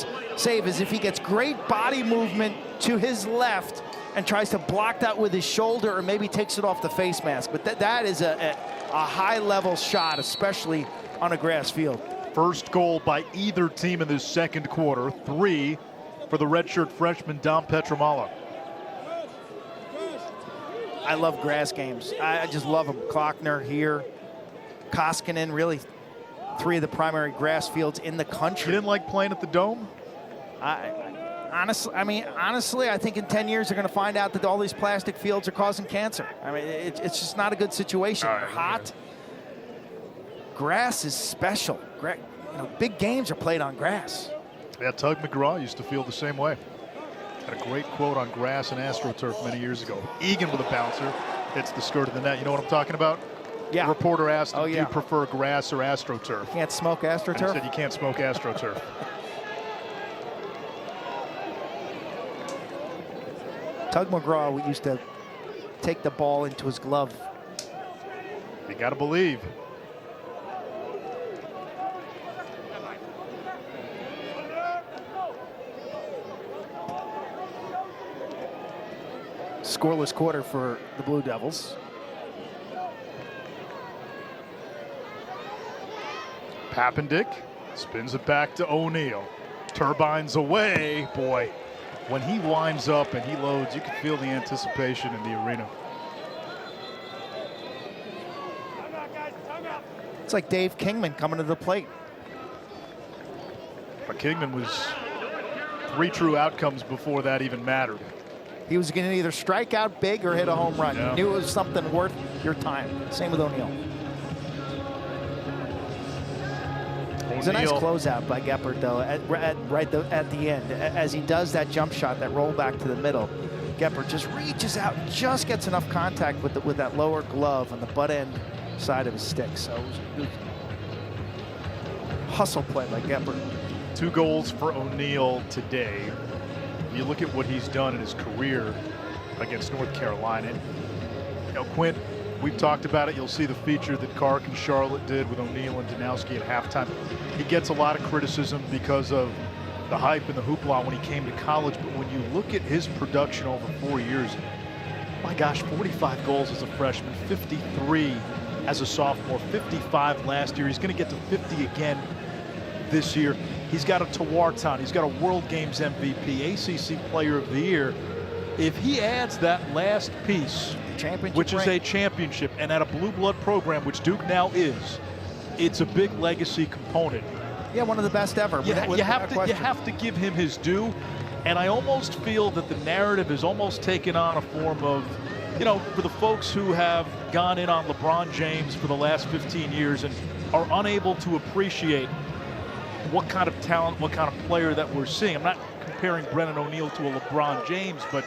S2: is if he gets great body movement to his left and tries to block that with his shoulder, or maybe takes it off the face mask. But that is a high-level shot, especially on a grass field.
S1: First goal by either team in this second quarter. 3 for the redshirt freshman Dom Pietramala.
S2: I love grass games. I just love them. Klockner here, Koskinen, really 3 of the primary grass fields in the country.
S1: You didn't like playing at the Dome?
S2: Honestly, I think in 10 years they're going to find out that all these plastic fields are causing cancer. I mean, it's just not a good situation. They're hot. Grass is special. Big games are played on grass.
S1: Yeah, Tug McGraw used to feel the same way. Had a great quote on grass and AstroTurf many years ago. Egan with a bouncer hits the skirt of the net. You know what I'm talking about?
S2: Yeah.
S1: The reporter asked him, do you prefer grass or AstroTurf?
S2: Can't smoke AstroTurf?
S1: And he said you can't smoke AstroTurf.
S2: Tug McGraw used to take the ball into his glove.
S1: You got to believe.
S2: Scoreless quarter for the Blue Devils.
S1: Papendick spins it back to O'Neill. Turbines away. Boy, when he winds up and he loads, you can feel the anticipation in the arena.
S2: It's like Dave Kingman coming to the plate.
S1: But Kingman was 3 true outcomes before that even mattered.
S2: He was going to either strike out big or hit a home run.
S1: Yeah.
S2: He knew it was something worth your time. Same with O'Neill. It was a nice closeout by Geppert, though, at the end. As he does that jump shot, that roll back to the middle, Geppert just reaches out and just gets enough contact with that lower glove on the butt end side of his stick. So it was hustle play by Geppert.
S1: 2 goals for O'Neill today. You look at what he's done in his career against North Carolina. You know, Quint, we've talked about it. You'll see the feature that Kark and Charlotte did with O'Neill and Danowski at halftime. He gets a lot of criticism because of the hype and the hoopla when he came to college. But when you look at his production over 4 years, my gosh, 45 goals as a freshman, 53 as a sophomore, 55 last year. He's going to get to 50 again this year. He's got a Tewaaraton. He's got a World Games MVP, ACC Player of the Year. If he adds that last piece, which is a championship, and at a blue blood program, which Duke now is, it's a big legacy component.
S2: Yeah, one of the best ever.
S1: You have to give him his due, and I almost feel that the narrative has almost taken on a form of, you know, for the folks who have gone in on LeBron James for the last 15 years and are unable to appreciate what kind of talent, what kind of player that we're seeing. I'm not comparing Brennan O'Neill to a LeBron James, but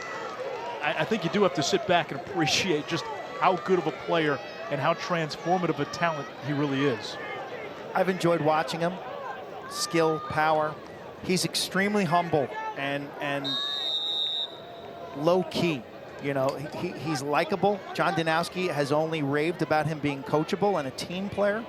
S1: I think you do have to sit back and appreciate just how good of a player and how transformative a talent he really is.
S2: I've enjoyed watching him. Skill, power. He's extremely humble and low key. You know, he's likable. John Danowski has only raved about him being coachable and a team player.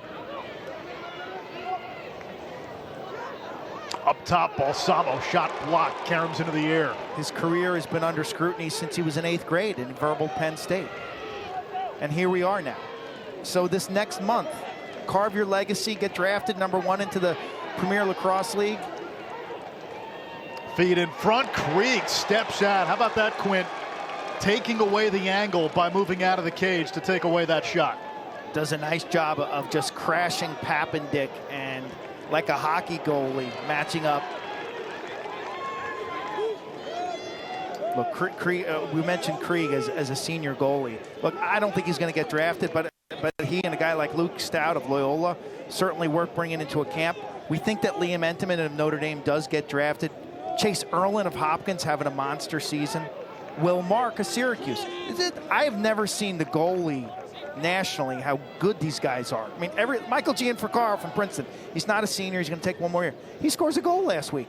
S1: Up top, Balsamo, shot blocked, caroms into the air.
S2: His career has been under scrutiny since he was in 8th grade in verbal Penn State. And here we are now. So this next month, carve your legacy, get drafted #1 into the Premier Lacrosse League.
S1: Feed in front, Krieg steps out. How about that, Quint? Taking away the angle by moving out of the cage to take away that shot.
S2: Does a nice job of just crashing Pappendick and like a hockey goalie matching up. Look, Krieg, we mentioned Krieg as a senior goalie. Look, I don't think he's going to get drafted, but he and a guy like Luke Stout of Loyola certainly worth bringing into a camp. We think that Liam Entenmann of Notre Dame does get drafted. Chase Erlin of Hopkins having a monster season. Will Mark of Syracuse. I have never seen the goalie nationally how good these guys are. I mean, Michael Gianfrancaro from Princeton. He's not a senior. He's going to take one more year. He scores a goal last week.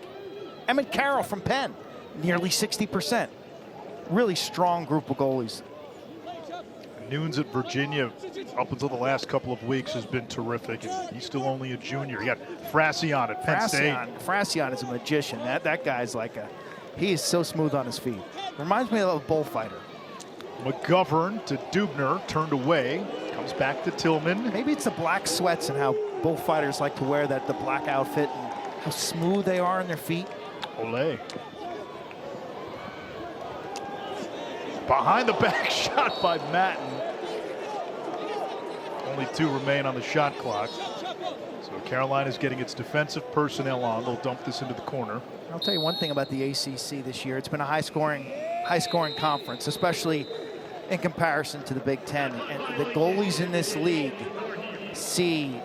S2: Emmett Carroll from Penn, nearly 60%. Really strong group of goalies.
S1: Nunes at Virginia, up until the last couple of weeks, has been terrific. He's still only a junior. You got Frassian at Penn State.
S2: Frassian is a magician. That guy's like he is so smooth on his feet. Reminds me of a bullfighter.
S1: McGovern to Dubner, turned away, comes back to Tillman.
S2: Maybe it's the black sweats and how bullfighters like to wear the black outfit and how smooth they are on their feet.
S1: Olay. Behind the back shot by Matten. Only 2 remain on the shot clock. So Carolina's getting its defensive personnel on. They'll dump this into the corner.
S2: I'll tell you one thing about the ACC this year. It's been a high-scoring conference, especially in comparison to the Big Ten. And the goalies in this league see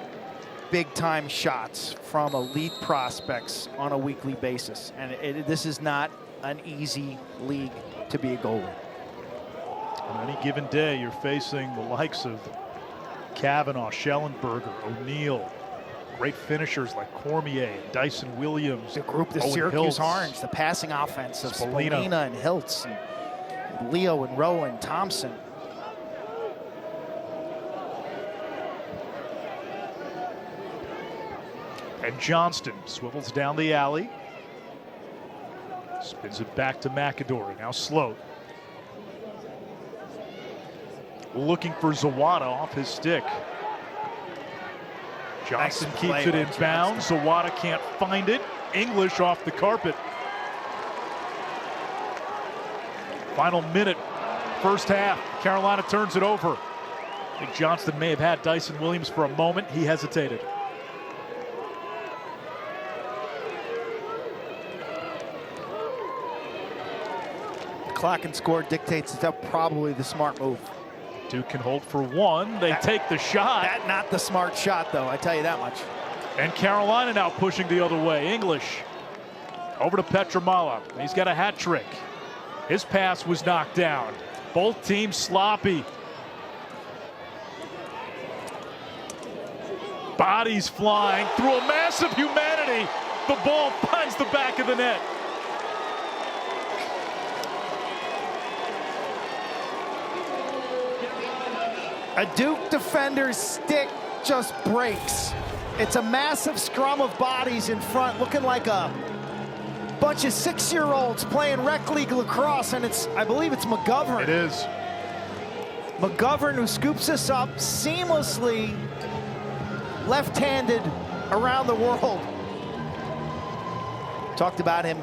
S2: big-time shots from elite prospects on a weekly basis. And this is not an easy league to be a goalie.
S1: On any given day, you're facing the likes of Kavanaugh, Schellenberger, O'Neill, great finishers like Cormier and Dyson Williams.
S2: The group, the Syracuse Orange, the passing offense of Spolina and Hiltz, and Leo and Rowan, Thompson.
S1: And Johnston swivels down the alley. Spins it back to McAdory, now Sloat. Looking for Zawada off his stick. Johnson keeps it in bounds. Zawada can't find it. English off the carpet. Final minute, first half. Carolina turns it over. I think Johnston may have had Dyson Williams for a moment. He hesitated.
S2: The clock and score dictates it's probably the smart move.
S1: Duke can hold for 1. They take the shot.
S2: Not the smart shot, though, I tell you that much.
S1: And Carolina now pushing the other way. English over to Pietramala. He's got a hat trick. His pass was knocked down. Both teams sloppy. Bodies flying through a mass of humanity. The ball finds the back of the net.
S2: A Duke defender's stick just breaks. It's a massive scrum of bodies in front, looking like a bunch of 6-year-olds playing rec league lacrosse, and I believe it's McGovern.
S1: It is.
S2: McGovern, who scoops us up seamlessly, left-handed around the world. Talked about him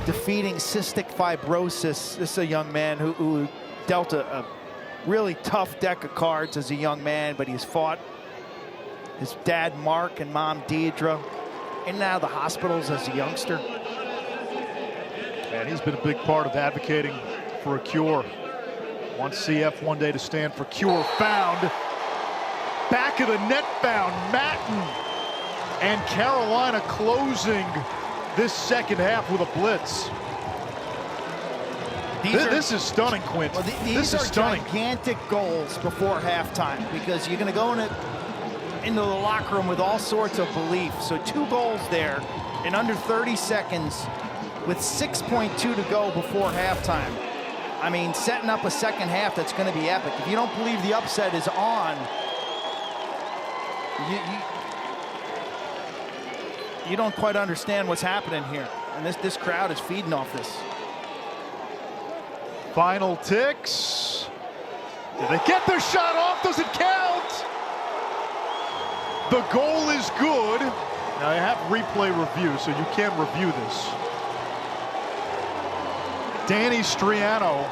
S2: defeating cystic fibrosis. This is a young man who dealt a really tough deck of cards as a young man, but he's fought his dad Mark and mom Deidre in and out of the hospitals as a youngster.
S1: And he's been a big part of advocating for a cure. One CF, one day to stand for cure. Found. Back of the net found. Matten. And Carolina closing this second half with a blitz. This is stunning, Quint.
S2: Well, these are gigantic goals before halftime because you're going to go into the locker room with all sorts of belief. So 2 goals there in under 30 seconds with 6.2 to go before halftime. I mean, setting up a second half that's going to be epic. If you don't believe the upset is on, you don't quite understand what's happening here. And this crowd is feeding off this.
S1: Final ticks. Did they get their shot off? Does it count? The goal is good. Now I have replay review, so you can review this. Danny Striano.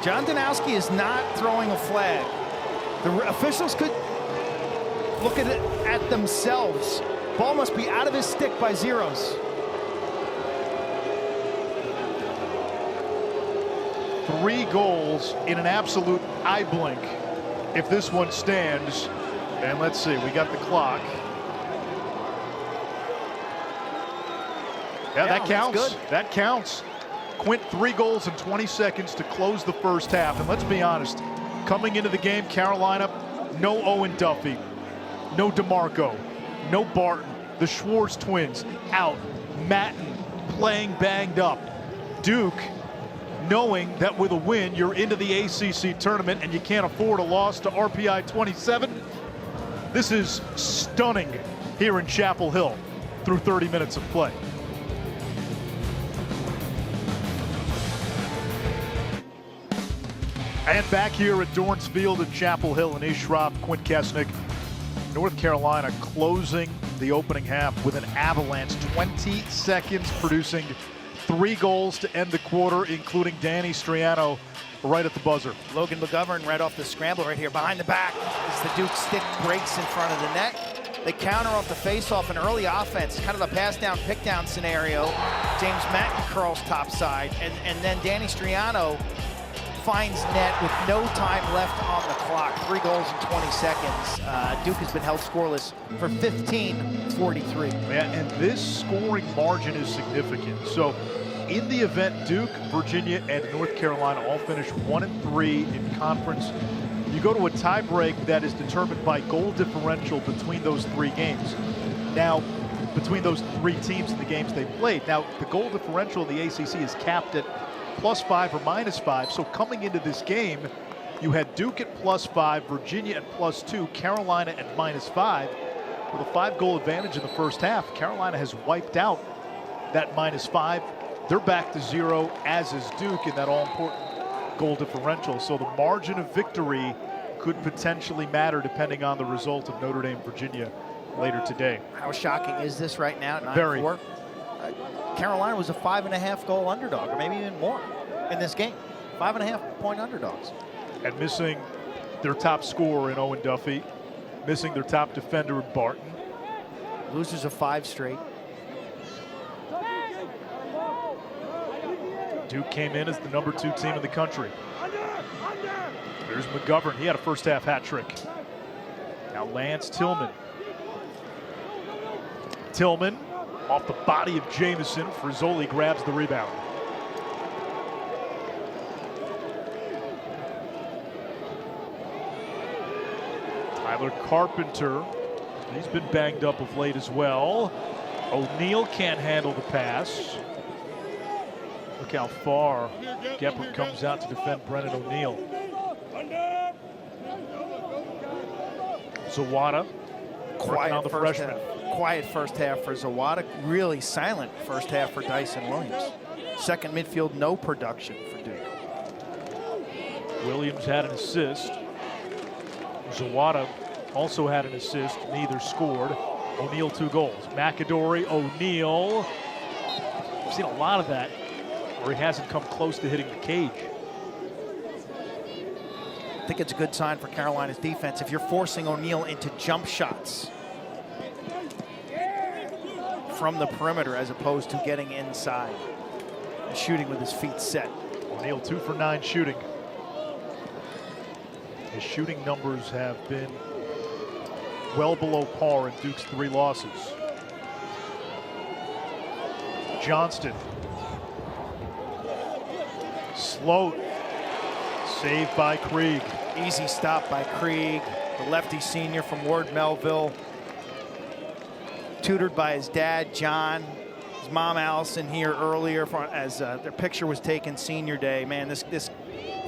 S2: John Danowski is not throwing a flag. The officials could look at it at themselves. Ball must be out of his stick by zeros.
S1: 3 goals in an absolute eye blink. If this one stands, and let's see, we got the clock. Yeah, that counts.
S2: Good.
S1: That counts. Quint, 3 goals in 20 seconds to close the first half. And let's be honest, coming into the game, Carolina, no Owen Duffy, no DeMarco, no Barton. The Schwartz twins out. Matten playing banged up. Duke, knowing that with a win, you're into the ACC tournament and you can't afford a loss to RPI 27. This is stunning here in Chapel Hill through 30 minutes of play. And back here at Dorrance Field in Chapel Hill in East Schropp, Quint Kesnick, North Carolina closing the opening half with an avalanche. 20 seconds, producing 3 goals to end the quarter, including Danny Striano right at the buzzer.
S2: Logan McGovern right off the scramble right here behind the back as the Duke stick breaks in front of the net. They counter off the face-off, an early offense, kind of a pass-down, pick-down scenario. James Matten curls topside, and then Danny Striano finds net with no time left on the clock. 3 goals in 20 seconds. Duke has been held scoreless for 15:43.
S1: Yeah, and this scoring margin is significant. So in the event Duke, Virginia, and North Carolina all finish 1-3 in conference, you go to a tiebreak that is determined by goal differential between those 3 games. Now, between those 3 teams in the games they played. Now, the goal differential in the ACC is capped at +5 or -5. So coming into this game, you had Duke at +5, Virginia at +2, Carolina at -5. With a 5-goal advantage in the first half, Carolina has wiped out that -5. They're back to 0, as is Duke in that all-important goal differential. So the margin of victory could potentially matter depending on the result of Notre Dame, Virginia later today.
S2: How shocking is this right now at 9-4?
S1: Very.
S2: Carolina was a 5.5 goal underdog, or maybe even more in this game. 5.5 point underdogs.
S1: And missing their top scorer in Owen Duffy, missing their top defender in Barton.
S2: Losers of 5 straight.
S1: Duke came in as the #2 team in the country. There's McGovern. He had a first half hat trick. Now Lance Tillman. Tillman off the body of Jamison. Frizzoli grabs the rebound. Tyler Carpenter. He's been banged up of late as well. O'Neill can't handle the pass. Look how far Gephardt comes out to defend Brennan O'Neill. Zawada working on the freshman.
S2: Quiet first half for Zawada. Really silent first half for Dyson Williams. Second midfield, no production for Duke.
S1: Williams had an assist. Zawada also had an assist. Neither scored. O'Neill 2 goals. McAdory, O'Neill. We've seen a lot of that where he hasn't come close to hitting the cage.
S2: I think it's a good sign for Carolina's defense if you're forcing O'Neill into jump shots from the perimeter as opposed to getting inside and shooting with his feet set.
S1: O'Neill 2 for 9 shooting. His shooting numbers have been well below par in Duke's 3 losses. Johnston. Sloat. Saved by Krieg.
S2: Easy stop by Krieg, the lefty senior from Ward Melville. Tutored by his dad, John. His mom, Allison, here earlier as their picture was taken senior day. Man, this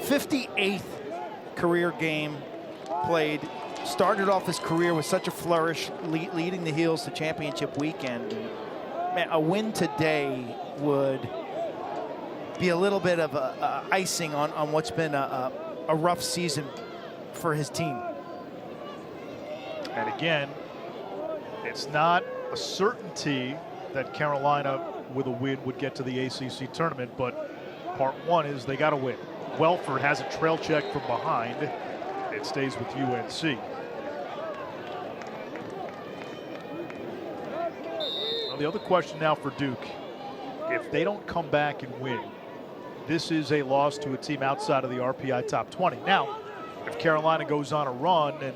S2: 58th career game played, started off his career with such a flourish, leading the Heels to championship weekend. And, man, a win today would be a little bit of a icing on what's been a rough season for his team.
S1: And again, it's not a certainty that Carolina with a win would get to the ACC tournament, but part one is they got to win. Welford has a trail check from behind. It stays with UNC. Well, the other question now for Duke, if they don't come back and win, this is a loss to a team outside of the RPI top 20. Now, if Carolina goes on a run and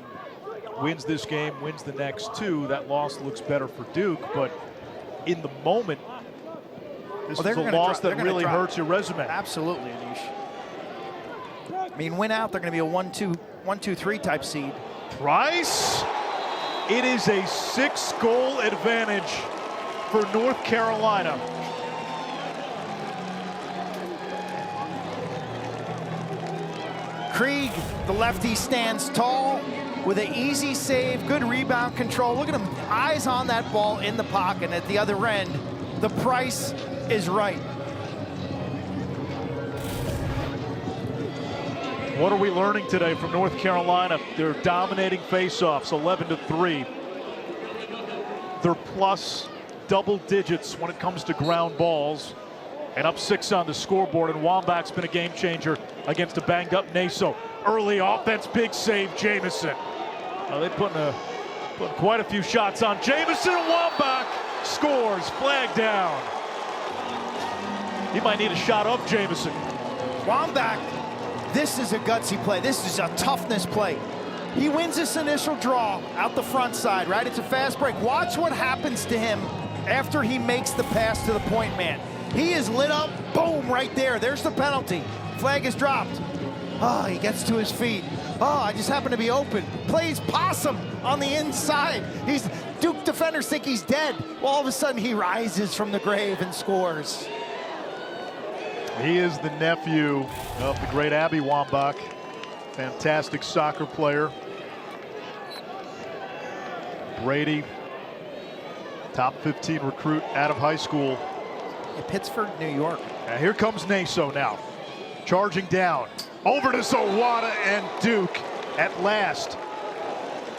S1: wins this game, wins the next two, that loss looks better for Duke, but in the moment, this is a loss that really hurts your resume.
S2: Absolutely, Anish. I mean, win out, they're going to be a 1-2-3 type seed.
S1: Price, it is a 6-goal advantage for North Carolina.
S2: Krieg, the lefty, stands tall with an easy save, good rebound control. Look at him, eyes on that ball in the pocket. And at the other end, the price is right.
S1: What are we learning today from North Carolina? They're dominating faceoffs, 11-3. They're plus double digits when it comes to ground balls, and up 6 on the scoreboard. And Wambach's been a game changer against a banged up Naso. Early offense, big save, Jamison. They're putting quite a few shots on Jamison, and Wambach scores, flag down. He might need a shot of Jamison.
S2: Wambach, this is a gutsy play. This is a toughness play. He wins this initial draw out the front side, right? It's a fast break. Watch what happens to him after he makes the pass to the point man. He is lit up, boom, right there. There's the penalty. Flag is dropped. Oh, he gets to his feet. Oh, I just happen to be open. Plays possum on the inside. Duke defenders think he's dead. Well, all of a sudden he rises from the grave and scores.
S1: He is the nephew of the great Abby Wambach. Fantastic soccer player. Brady, top 15 recruit out of high school.
S2: In Pittsburgh, New York.
S1: And here comes Naso now. Charging down. Over to Zawada, and Duke at last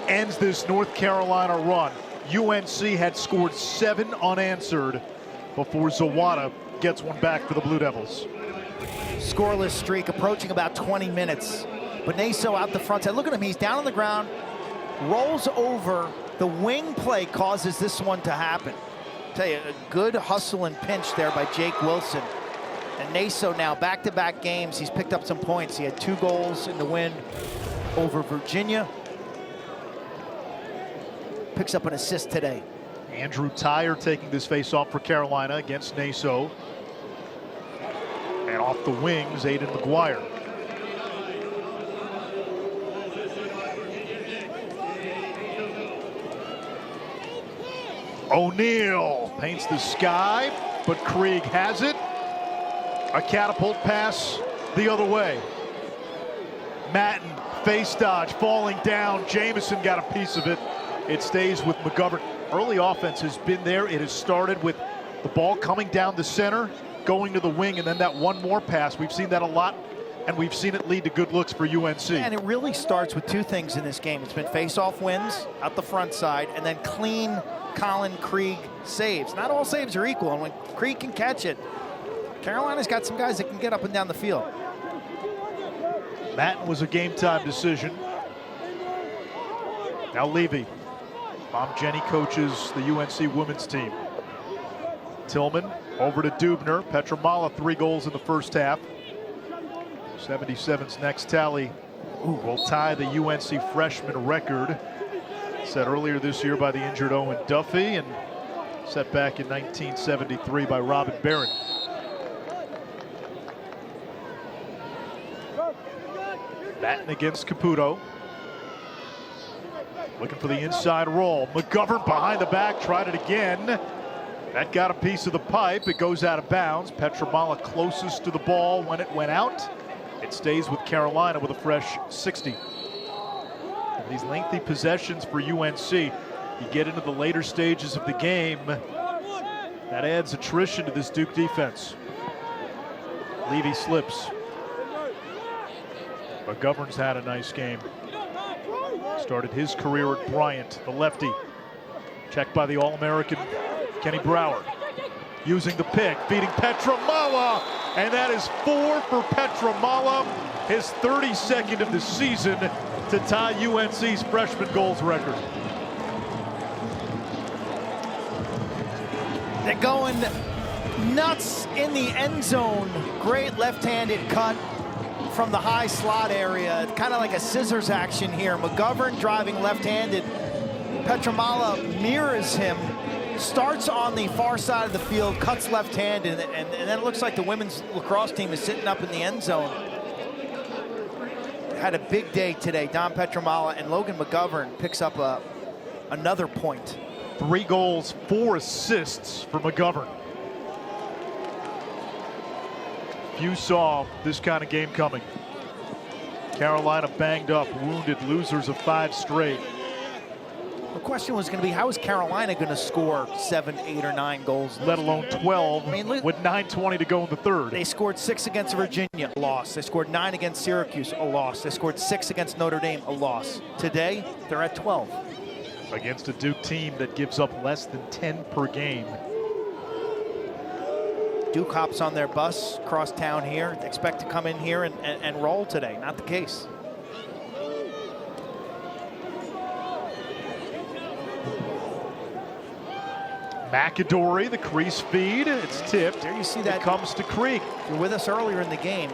S1: ends this North Carolina run. UNC had scored 7 unanswered before Zawada gets one back for the Blue Devils.
S2: Scoreless streak approaching about 20 minutes. But Naso out the front side. Look at him, he's down on the ground, rolls over. The wing play causes this one to happen. I'll tell you, a good hustle and pinch there by Jake Wilson. And Naso now back-to-back games, he's picked up some points. He had 2 goals in the win over Virginia. Picks up an assist today.
S1: Andrew Tyre taking this face-off for Carolina against Naso. And off the wings, Aiden McGuire. O'Neill paints the sky, but Krieg has it. A catapult pass the other way. Matten, face dodge, falling down. Jamison got a piece of it. It stays with McGovern. Early offense has been there. It has started with the ball coming down the center, going to the wing, and then that one more pass. We've seen that a lot, and we've seen it lead to good looks for UNC.
S2: And it really starts with 2 things in this game. It's been face-off wins out the front side, and then clean Colin Krieg saves. Not all saves are equal, and when Krieg can catch it, Carolina's got some guys that can get up and down the field.
S1: Matten was a game-time decision. Now Levy. Mom Jenny coaches the UNC women's team. Tillman over to Dubner. Pietramala 3 goals in the first half. 77's next tally will tie the UNC freshman record set earlier this year by the injured Owen Duffy and set back in 1973 by Robin Barron. Matten against Caputo. Looking for the inside roll. McGovern behind the back, tried it again. That got a piece of the pipe. It goes out of bounds. Pietramala closest to the ball when it went out. It stays with Carolina with a fresh 60. these lengthy possessions for UNC. You get into the later stages of the game, that adds attrition to this Duke defense. Levy slips. McGovern's had a nice game. Started his career at Bryant, the lefty. Checked by the All-American Kenny Brower. Using the pick, feeding Pietramala, and that is 4 for Pietramala, his 32nd of the season to tie UNC's freshman goals record.
S2: They're going nuts in the end zone. Great left-handed cut from the high slot area. Kind of like a scissors action here. McGovern driving left-handed. Pietramala mirrors him. Starts on the far side of the field, cuts left-handed, and then it looks like the women's lacrosse team is sitting up in the end zone. Had a big day today. Dom Pietramala and Logan McGovern picks up another point.
S1: 3 goals, 4 assists for McGovern. Few saw this kind of game coming. Carolina banged up, wounded, losers of 5 straight.
S2: The question was going to be, how is Carolina going to score 7, 8, or 9 goals?
S1: Let alone 12,
S2: I mean,
S1: with 9:20 to go in the third.
S2: They scored 6 against Virginia, a loss. They scored 9 against Syracuse, a loss. They scored 6 against Notre Dame, a loss. Today, they're at 12.
S1: Against a Duke team that gives up less than 10 per game.
S2: Duke hops on their bus across town here. They expect to come in here and roll today. Not the case.
S1: McAdory, the crease feed, it's tipped.
S2: There you see that.
S1: It comes to Creek.
S2: If you're with us earlier in the game,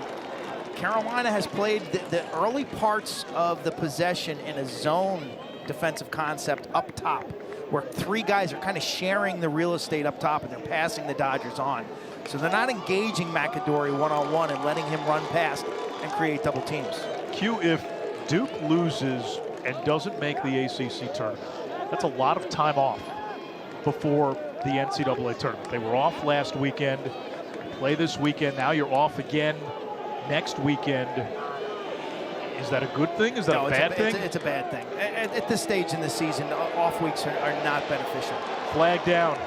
S2: Carolina has played the early parts of the possession in a zone defensive concept up top, where 3 guys are kind of sharing the real estate up top and they're passing the Dodgers on. So they're not engaging McAdory one-on-one and letting him run past and create double teams.
S1: Q, if Duke loses and doesn't make the ACC tournament, that's a lot of time off before the NCAA tournament. They were off last weekend, play this weekend, now you're off again next weekend. Is that a good thing? Is that a bad thing?
S2: It's a bad thing. At this stage in the season, off weeks are not beneficial.
S1: Flag down.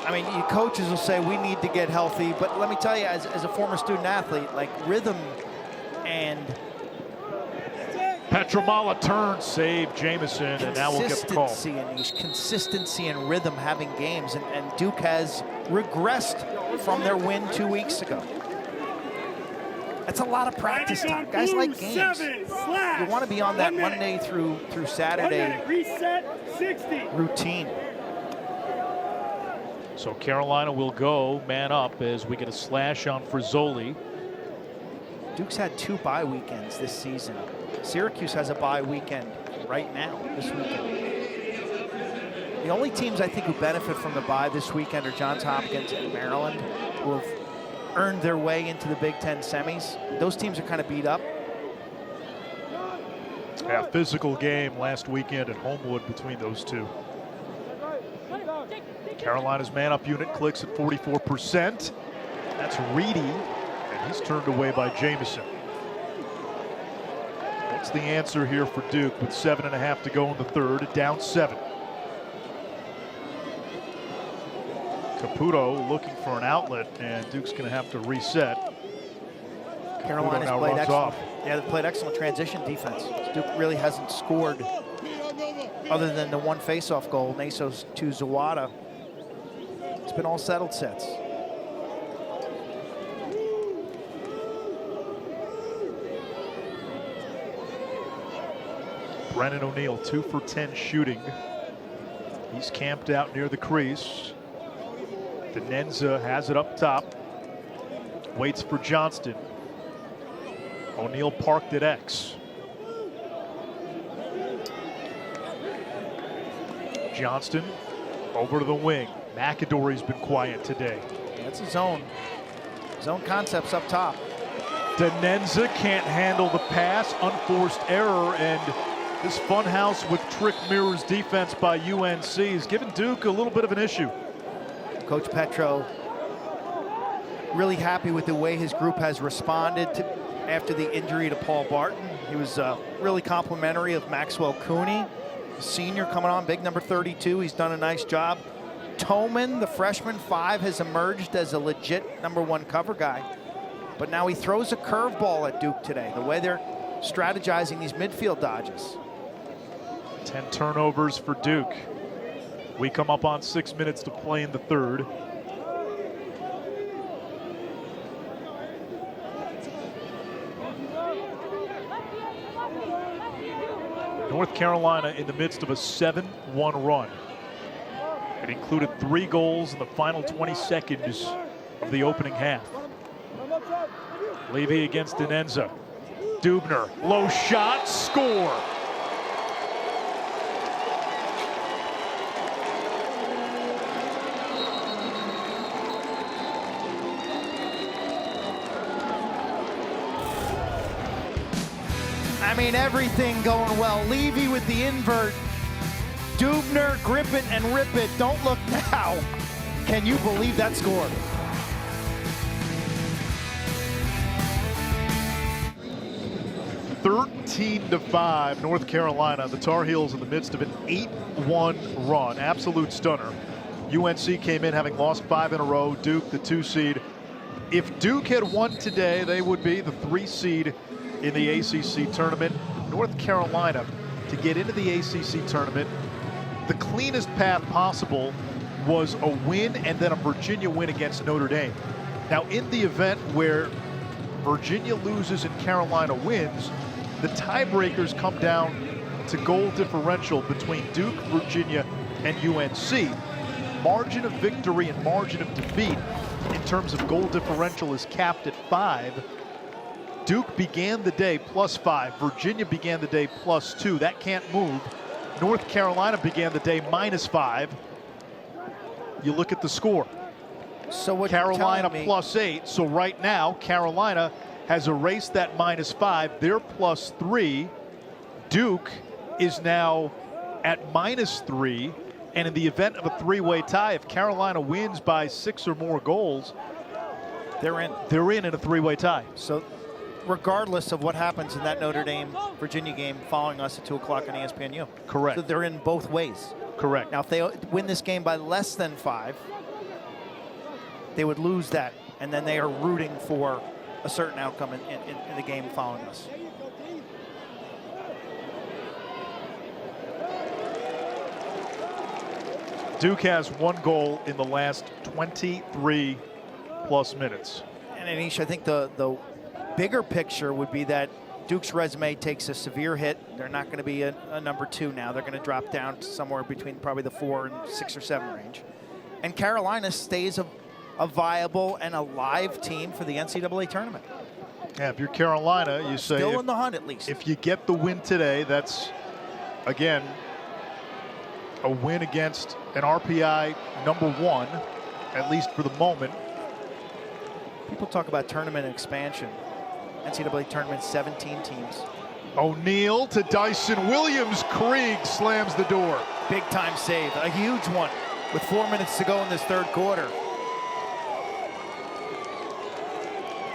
S2: I mean, you coaches will say we need to get healthy, but let me tell you, as a former student athlete, like rhythm and
S1: Pietramala turns, save Jamison, and now we'll get the call.
S2: Consistency and rhythm having games, and Duke has regressed from their win 2 weeks ago. That's a lot of practice time. Guys like games. You want to be on that Monday through Saturday routine.
S1: So Carolina will go man up as we get a slash on Frizzoli.
S2: Duke's had 2 bye weekends this season. Syracuse has a bye weekend right now, this weekend. The only teams I think who benefit from the bye this weekend are Johns Hopkins and Maryland, who have earned their way into the Big Ten semis. Those teams are kind of beat up.
S1: Yeah, physical game last weekend at Homewood between those two. Carolina's man-up unit clicks at 44%. That's Reedy, and he's turned away by Jamison. What's the answer here for Duke with 7.5 to go in the third, down 7? Caputo looking for an outlet, and Duke's going to have to reset.
S2: Carolina's played excellent. Yeah, they played excellent transition defense. Duke really hasn't scored other than the 1 face-off goal, Nasos to Zawada. It's been all settled sets.
S1: Brennan O'Neill, 2 for 10 shooting. He's camped out near the crease. Denenza has it up top. Waits for Johnston. O'Neill parked at X. Johnston over to the wing. McAdory's been quiet today.
S2: That's a zone. Zone concepts up top.
S1: Denenza can't handle the pass. Unforced error, and this funhouse with trick mirrors defense by UNC is giving Duke a little bit of an issue.
S2: Coach Petro really happy with the way his group has responded to, after the injury to Paul Barton. He was really complimentary of Maxwell Cooney, the senior coming on, big number 32. He's done a nice job. Toman, the freshman 5, has emerged as a legit number 1 cover guy. But now he throws a curveball at Duke today, the way they're strategizing these midfield dodges.
S1: 10 turnovers for Duke. We come up on 6 minutes to play in the third. North Carolina in the midst of a 7-1 run. It included 3 goals in the final 20 seconds of the opening half. Levy against Denenza. Dubner, low shot, score.
S2: I mean, everything going well. Levy with the invert. Dubner, grip it and rip it. Don't look now. Can you believe that score?
S1: (13-5), North Carolina. The Tar Heels in the midst of an 8-1 run. Absolute stunner. UNC came in having lost 5 in a row. Duke, the 2 seed. If Duke had won today, they would be the 3 seed in the ACC tournament. North Carolina, to get into the ACC tournament, the cleanest path possible was a win and then a Virginia win against Notre Dame. Now, in the event where Virginia loses and Carolina wins, the tiebreakers come down to goal differential between Duke, Virginia, and UNC. Margin of victory and margin of defeat in terms of goal differential is capped at 5. Duke began the day +5. Virginia began the day +2. That can't move. North Carolina began the day -5. You look at the score.
S2: So what
S1: Carolina
S2: me,
S1: +8. So right now, Carolina has erased that -5. They're +3. Duke is now at -3. And in the event of a 3-way tie, if Carolina wins by 6 or more goals,
S2: they're in.
S1: They're in a 3-way tie.
S2: So regardless of what happens in that Notre Dame-Virginia game following us at 2 o'clock on ESPNU.
S1: Correct.
S2: So they're in both ways.
S1: Correct.
S2: Now, if they win this game by less than 5, they would lose that, and then they are rooting for a certain outcome in the game following us.
S1: Duke has 1 goal in the last 23 plus minutes.
S2: And Anish, I think the bigger picture would be that Duke's resume takes a severe hit. They're not going to be a number 2 now. They're going to drop down to somewhere between probably the 4 and 6 or 7 range. And Carolina stays a viable and a live team for the NCAA tournament.
S1: Yeah, if you're Carolina, you say
S2: still in the hunt at least.
S1: If you get the win today, that's again a win against an RPI number 1, at least for the moment.
S2: People talk about tournament expansion. NCAA tournament, 17 teams.
S1: O'Neill to Dyson Williams. Krieg slams the door.
S2: Big time save, a huge one with 4 minutes to go in this third quarter.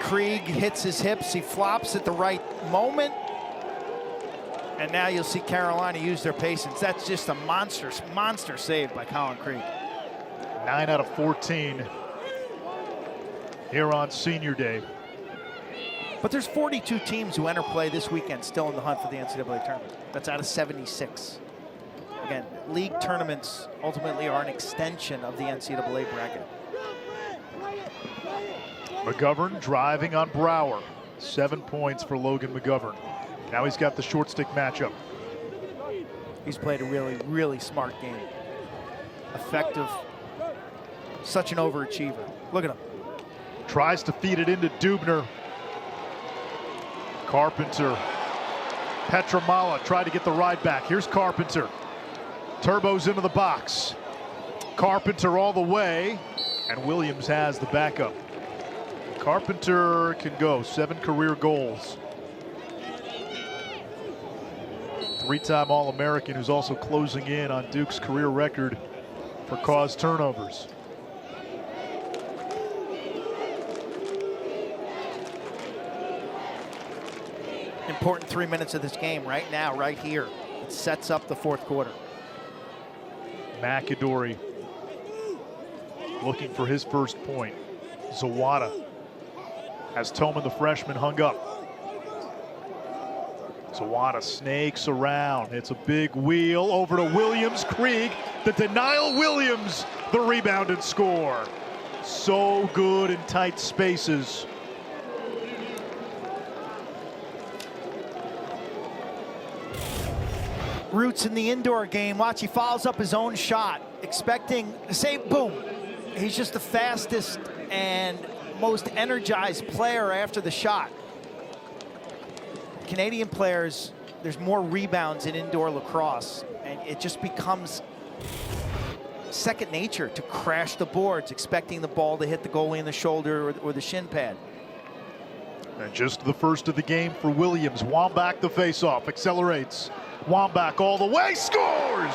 S2: Krieg hits his hips, he flops at the right moment. And now you'll see Carolina use their patience. That's just a monster save by Colin Krieg.
S1: 9 out of 14 here on Senior Day.
S2: But there's 42 teams who enter play this weekend still in the hunt for the NCAA tournament. That's out of 76. Again, league tournaments ultimately are an extension of the NCAA bracket.
S1: McGovern driving on Brower. 7 points for Logan McGovern. Now he's got the short stick matchup.
S2: He's played a really smart game. Effective. Such an overachiever. Look at him.
S1: Tries to feed it into Dubner. Carpenter. Pietramala tried to get the ride back. Here's Carpenter. Turbos into the box. Carpenter all the way. And Williams has the backup. Carpenter can go. 7 career goals. 3-time All-American who's also closing in on Duke's career record for caused turnovers.
S2: Important 3 minutes of this game right now, right here. It sets up the fourth quarter.
S1: McAdory looking for his first point. Zawada has Toman, the freshman, hung up. Zawada snakes around. It's a big wheel over to Williams. Krieg, the denial. Williams, the rebound and score. So good in tight spaces.
S2: Roots in the indoor game. Watch, he follows up his own shot, expecting to say boom. He's just the fastest and most energized player after the shot. Canadian players, there's more rebounds in indoor lacrosse, and it just becomes second nature to crash the boards, expecting the ball to hit the goalie in the shoulder or the shin pad.
S1: And just the first of the game for Williams. Wambach the faceoff, accelerates. Wambach all the way, scores!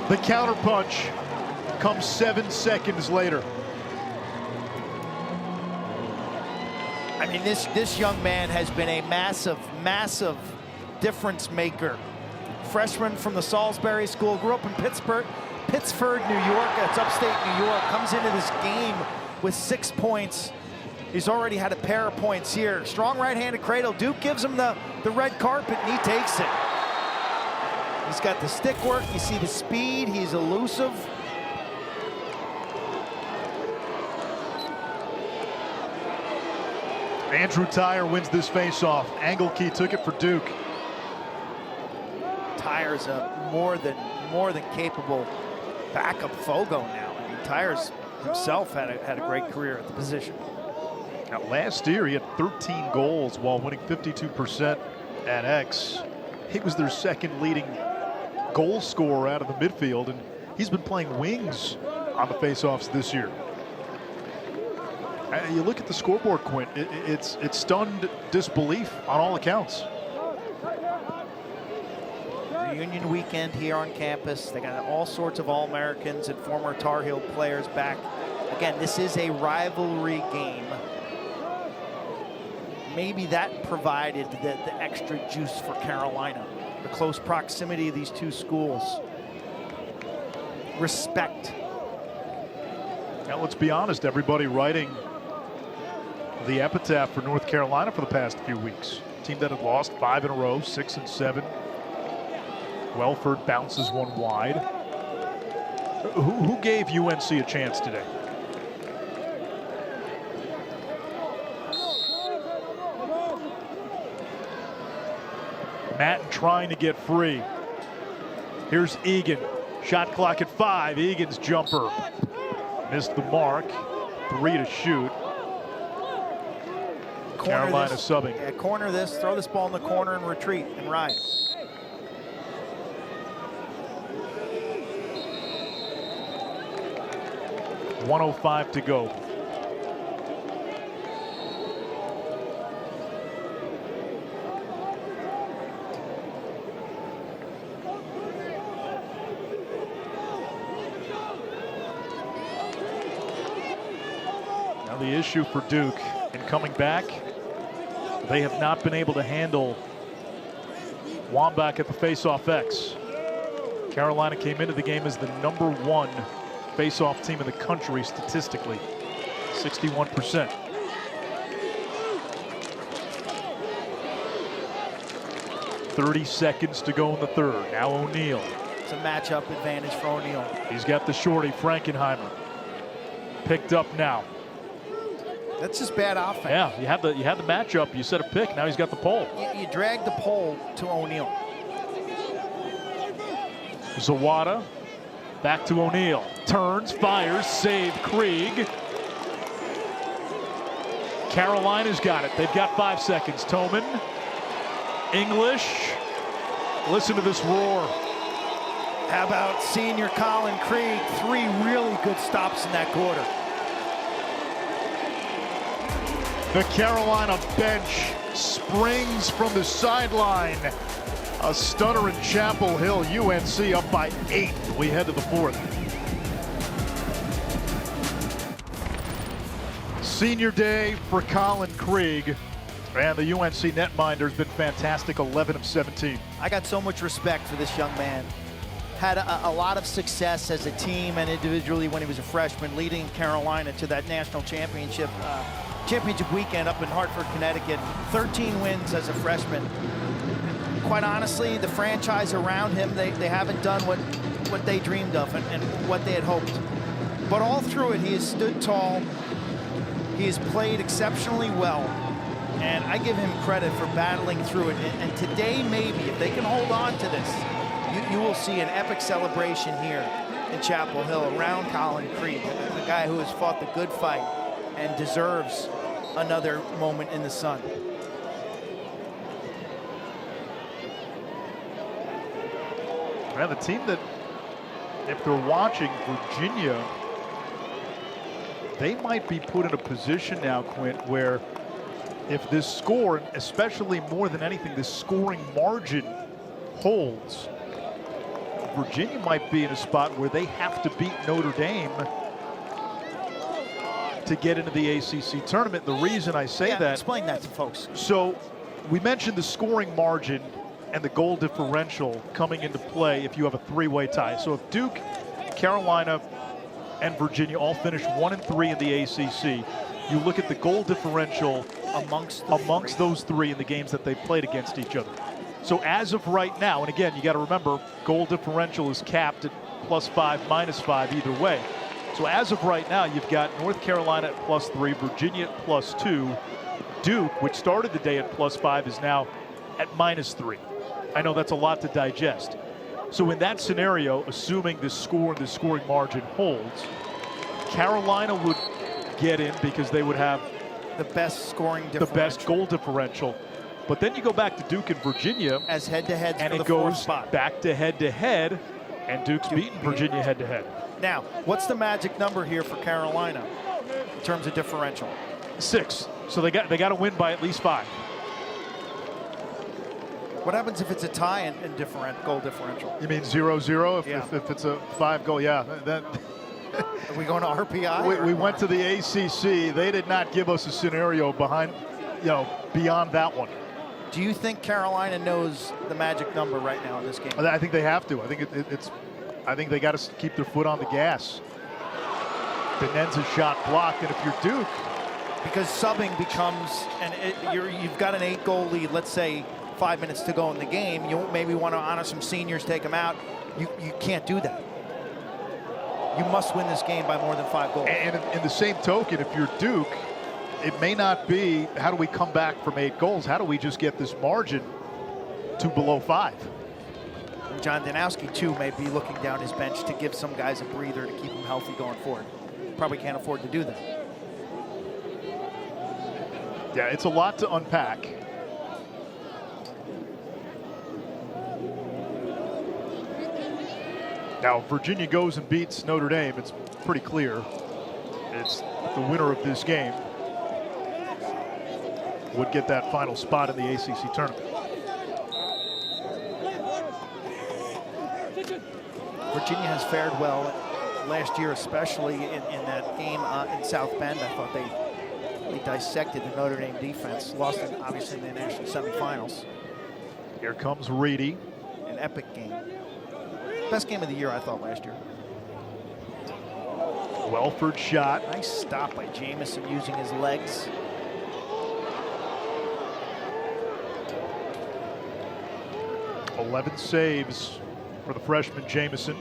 S1: The counterpunch comes 7 seconds later.
S2: I mean, this young man has been a massive, massive difference maker. Freshman from the Salisbury School, grew up in Pittsford, New York. That's upstate New York. Comes into this game with 6 points. He's already had a pair of points here. Strong right-handed cradle. Duke gives him the red carpet, and he takes it. He's got the stick work. You see the speed. He's elusive.
S1: Andrew Tyre wins this face-off. Engelke took it for Duke.
S2: Tyre's a more than capable backup Fogo now. I mean, Tyre's himself had a great career at the position.
S1: Now, last year he had 13 goals while winning 52% at X. He was their second leading goal scorer out of the midfield, and he's been playing wings on the face-offs this year. You look at the scoreboard, Quint, it's stunned disbelief on all accounts.
S2: Reunion weekend here on campus. They got all sorts of All-Americans and former Tar Heel players back. Again, this is a rivalry game. Maybe that provided the extra juice for Carolina. The close proximity of these two schools. Respect.
S1: Now, let's be honest, everybody writing the epitaph for North Carolina for the past few weeks. Team that had lost 5 in a row, 6 and 7. Welford bounces one wide. Who gave UNC a chance today? Matt trying to get free. Here's Egan. Shot clock at 5. Egan's jumper missed the mark. 3 to shoot. Carolina subbing.
S2: Yeah, corner this, throw this ball in the corner and retreat and ride.
S1: .105 to go. Now the issue for Duke in coming back, they have not been able to handle Wambach at the face-off X. Carolina came into the game as the #1 face-off team in the country statistically, 61%. .30 seconds to go in the third. Now O'Neill.
S2: It's a matchup advantage for O'Neill.
S1: He's got the shorty, Frankenheimer. Picked up now.
S2: That's just bad offense.
S1: Yeah, you had the matchup. You set a pick. Now he's got the pole.
S2: You drag the pole to O'Neill.
S1: Zawada. Back to O'Neill. Turns, fires, save Krieg. Carolina's got it. They've got 5 seconds. Toman. English. Listen to this roar.
S2: How about senior Colin Krieg? 3 really good stops in that quarter.
S1: The Carolina bench springs from the sideline. A stunner in Chapel Hill. UNC up by 8. We head to the fourth. Senior day for Colin Krieg, and the UNC netminder's been fantastic, 11 of 17.
S2: I got so much respect for this young man. Had a lot of success as a team and individually when he was a freshman, leading Carolina to that national championship weekend up in Hartford, Connecticut. 13 wins as a freshman. Quite honestly, the franchise around him, they haven't done what they dreamed of and what they had hoped. But all through it, he has stood tall. He has played exceptionally well, and I give him credit for battling through it. And today, maybe, if they can hold on to this, you will see an epic celebration here in Chapel Hill around Colin Krieg, a guy who has fought the good fight and deserves another moment in the sun.
S1: Now, the team that, if they're watching Virginia, they might be put in a position now, Quint, where if this score, especially more than anything, this scoring margin holds, Virginia might be in a spot where they have to beat Notre Dame to get into the ACC tournament. The reason I say that...
S2: Explain that to folks.
S1: So we mentioned the scoring margin and the goal differential coming into play if you have a three-way tie. So if Duke, Carolina, and Virginia all finish 1 and 3 in the ACC, you look at the goal differential amongst those three in the games that they've played against each other. So as of right now, and again, you got to remember, goal differential is capped at +5, -5 either way. So as of right now, you've got North Carolina at +3, Virginia at +2, Duke, which started the day at +5, is now at -3. I know that's a lot to digest. So in that scenario, assuming the score and the scoring margin holds, Carolina would get in because they would have
S2: the best scoring differential,
S1: the best goal differential. But then you go back to Duke and Virginia
S2: as head-to-heads,
S1: and it goes back to head-to-head, and Duke's beaten Virginia head-to-head.
S2: Now, what's the magic number here for Carolina in terms of differential?
S1: 6. So they got to win by at least 5.
S2: What happens if it's a tie in goal differential?
S1: You mean 0-0 if it's a 5-goal? Yeah. That
S2: Are we going to RPI?
S1: We went to the ACC. They did not give us a scenario beyond that one.
S2: Do you think Carolina knows the magic number right now in this game?
S1: I think they have to. I think I think they got to keep their foot on the gas. Benenza's shot blocked, and if you're Duke,
S2: because subbing becomes, and you've got an 8-goal lead. Let's say 5 minutes to go in the game. You maybe want to honor some seniors, take them out. You can't do that. You must win this game by more than 5 goals.
S1: And in the same token, if you're Duke, it may not be how do we come back from 8 goals. How do we just get this margin to below 5?
S2: John Danowski, too, may be looking down his bench to give some guys a breather to keep them healthy going forward. Probably can't afford to do that.
S1: Yeah, it's a lot to unpack. Now, Virginia goes and beats Notre Dame. It's pretty clear. It's the winner of this game would get that final spot in the ACC tournament.
S2: Virginia has fared well last year, especially in that game in South Bend. I thought they dissected the Notre Dame defense. Lost it, obviously, in the national semifinals.
S1: Here comes Reedy.
S2: An epic game. Best game of the year, I thought, last year.
S1: Welford shot.
S2: Nice stop by Jamison using his legs.
S1: "11 saves for the freshman Jamison.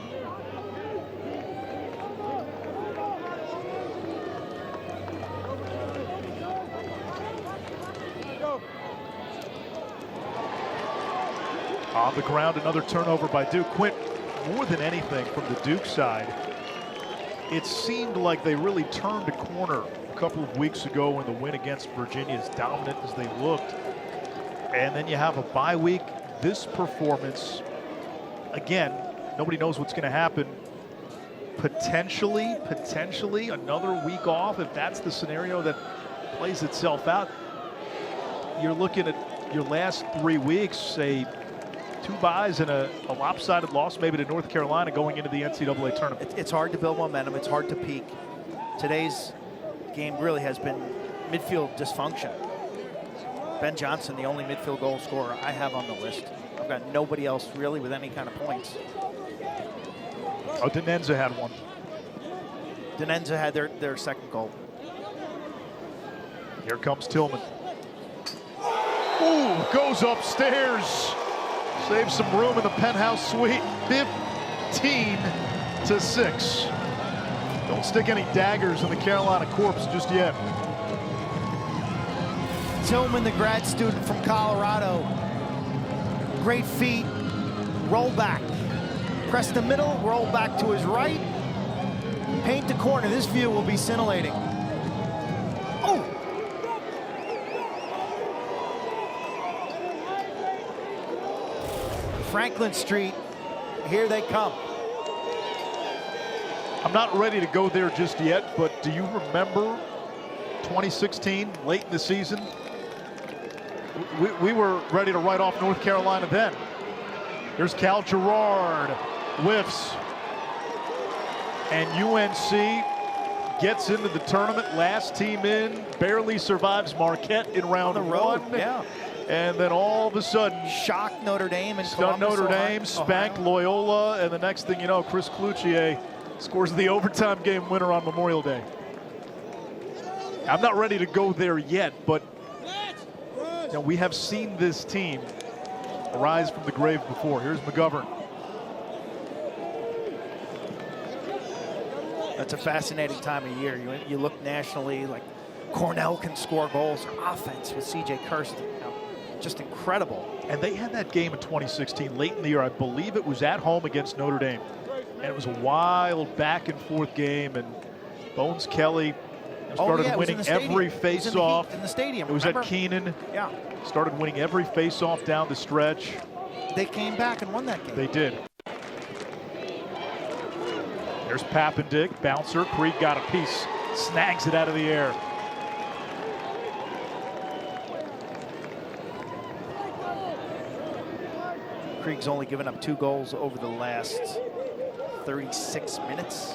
S1: On the ground, another turnover by Duke. Quint, more than anything from the Duke side, it seemed like they really turned a corner a couple of weeks ago in the win against Virginia, as dominant as they looked. And then you have a bye week. This performance, again, nobody knows what's going to happen. Potentially another week off, if that's the scenario that plays itself out. You're looking at your last 3 weeks, say 2 byes and a lopsided loss maybe to North Carolina going into the NCAA tournament.
S2: It's hard to build momentum. It's hard to peak. Today's game really has been midfield dysfunction. Ben Johnson, the only midfield goal scorer I have on the list. I've got nobody else really with any kind of points.
S1: Oh, Denenza had one.
S2: Denenza had their second goal.
S1: Here comes Tillman. Ooh, goes upstairs. Saves some room in the penthouse suite. 15-6. Don't stick any daggers in the Carolina corpse just yet.
S2: Tillman, the grad student from Colorado. Great feet. Roll back. Press the middle, roll back to his right. Paint the corner. This view will be scintillating. Oh! Franklin Street, here they come.
S1: I'm not ready to go there just yet, but do you remember 2016, late in the season? We were ready to write off North Carolina then. Here's Cal Gerard, whiffs. And UNC gets into the tournament, last team in, barely survives Marquette in round one.
S2: Yeah.
S1: And then all of a sudden,
S2: shocked Notre Dame and
S1: stunned Notre Dame, spanked Loyola, and the next thing you know, Chris Cloutier scores the overtime game winner on Memorial Day. I'm not ready to go there yet, but you know, we have seen this team rise from the grave before. Here's McGovern.
S2: That's a fascinating time of year. You look nationally, like Cornell can score goals. Their offense with C.J. Kirsten, you know, just incredible.
S1: And they had that game in 2016, late in the year. I believe it was at home against Notre Dame. And it was a wild back and forth game, and Bones Kelly started winning every face-off.
S2: In the stadium.
S1: It was at Keenan.
S2: Yeah.
S1: Started winning every face-off down the stretch.
S2: They came back and won that game.
S1: They did. There's Papendick, bouncer. Krieg got a piece, snags it out of the air.
S2: Krieg's only given up 2 goals over the last 36 minutes.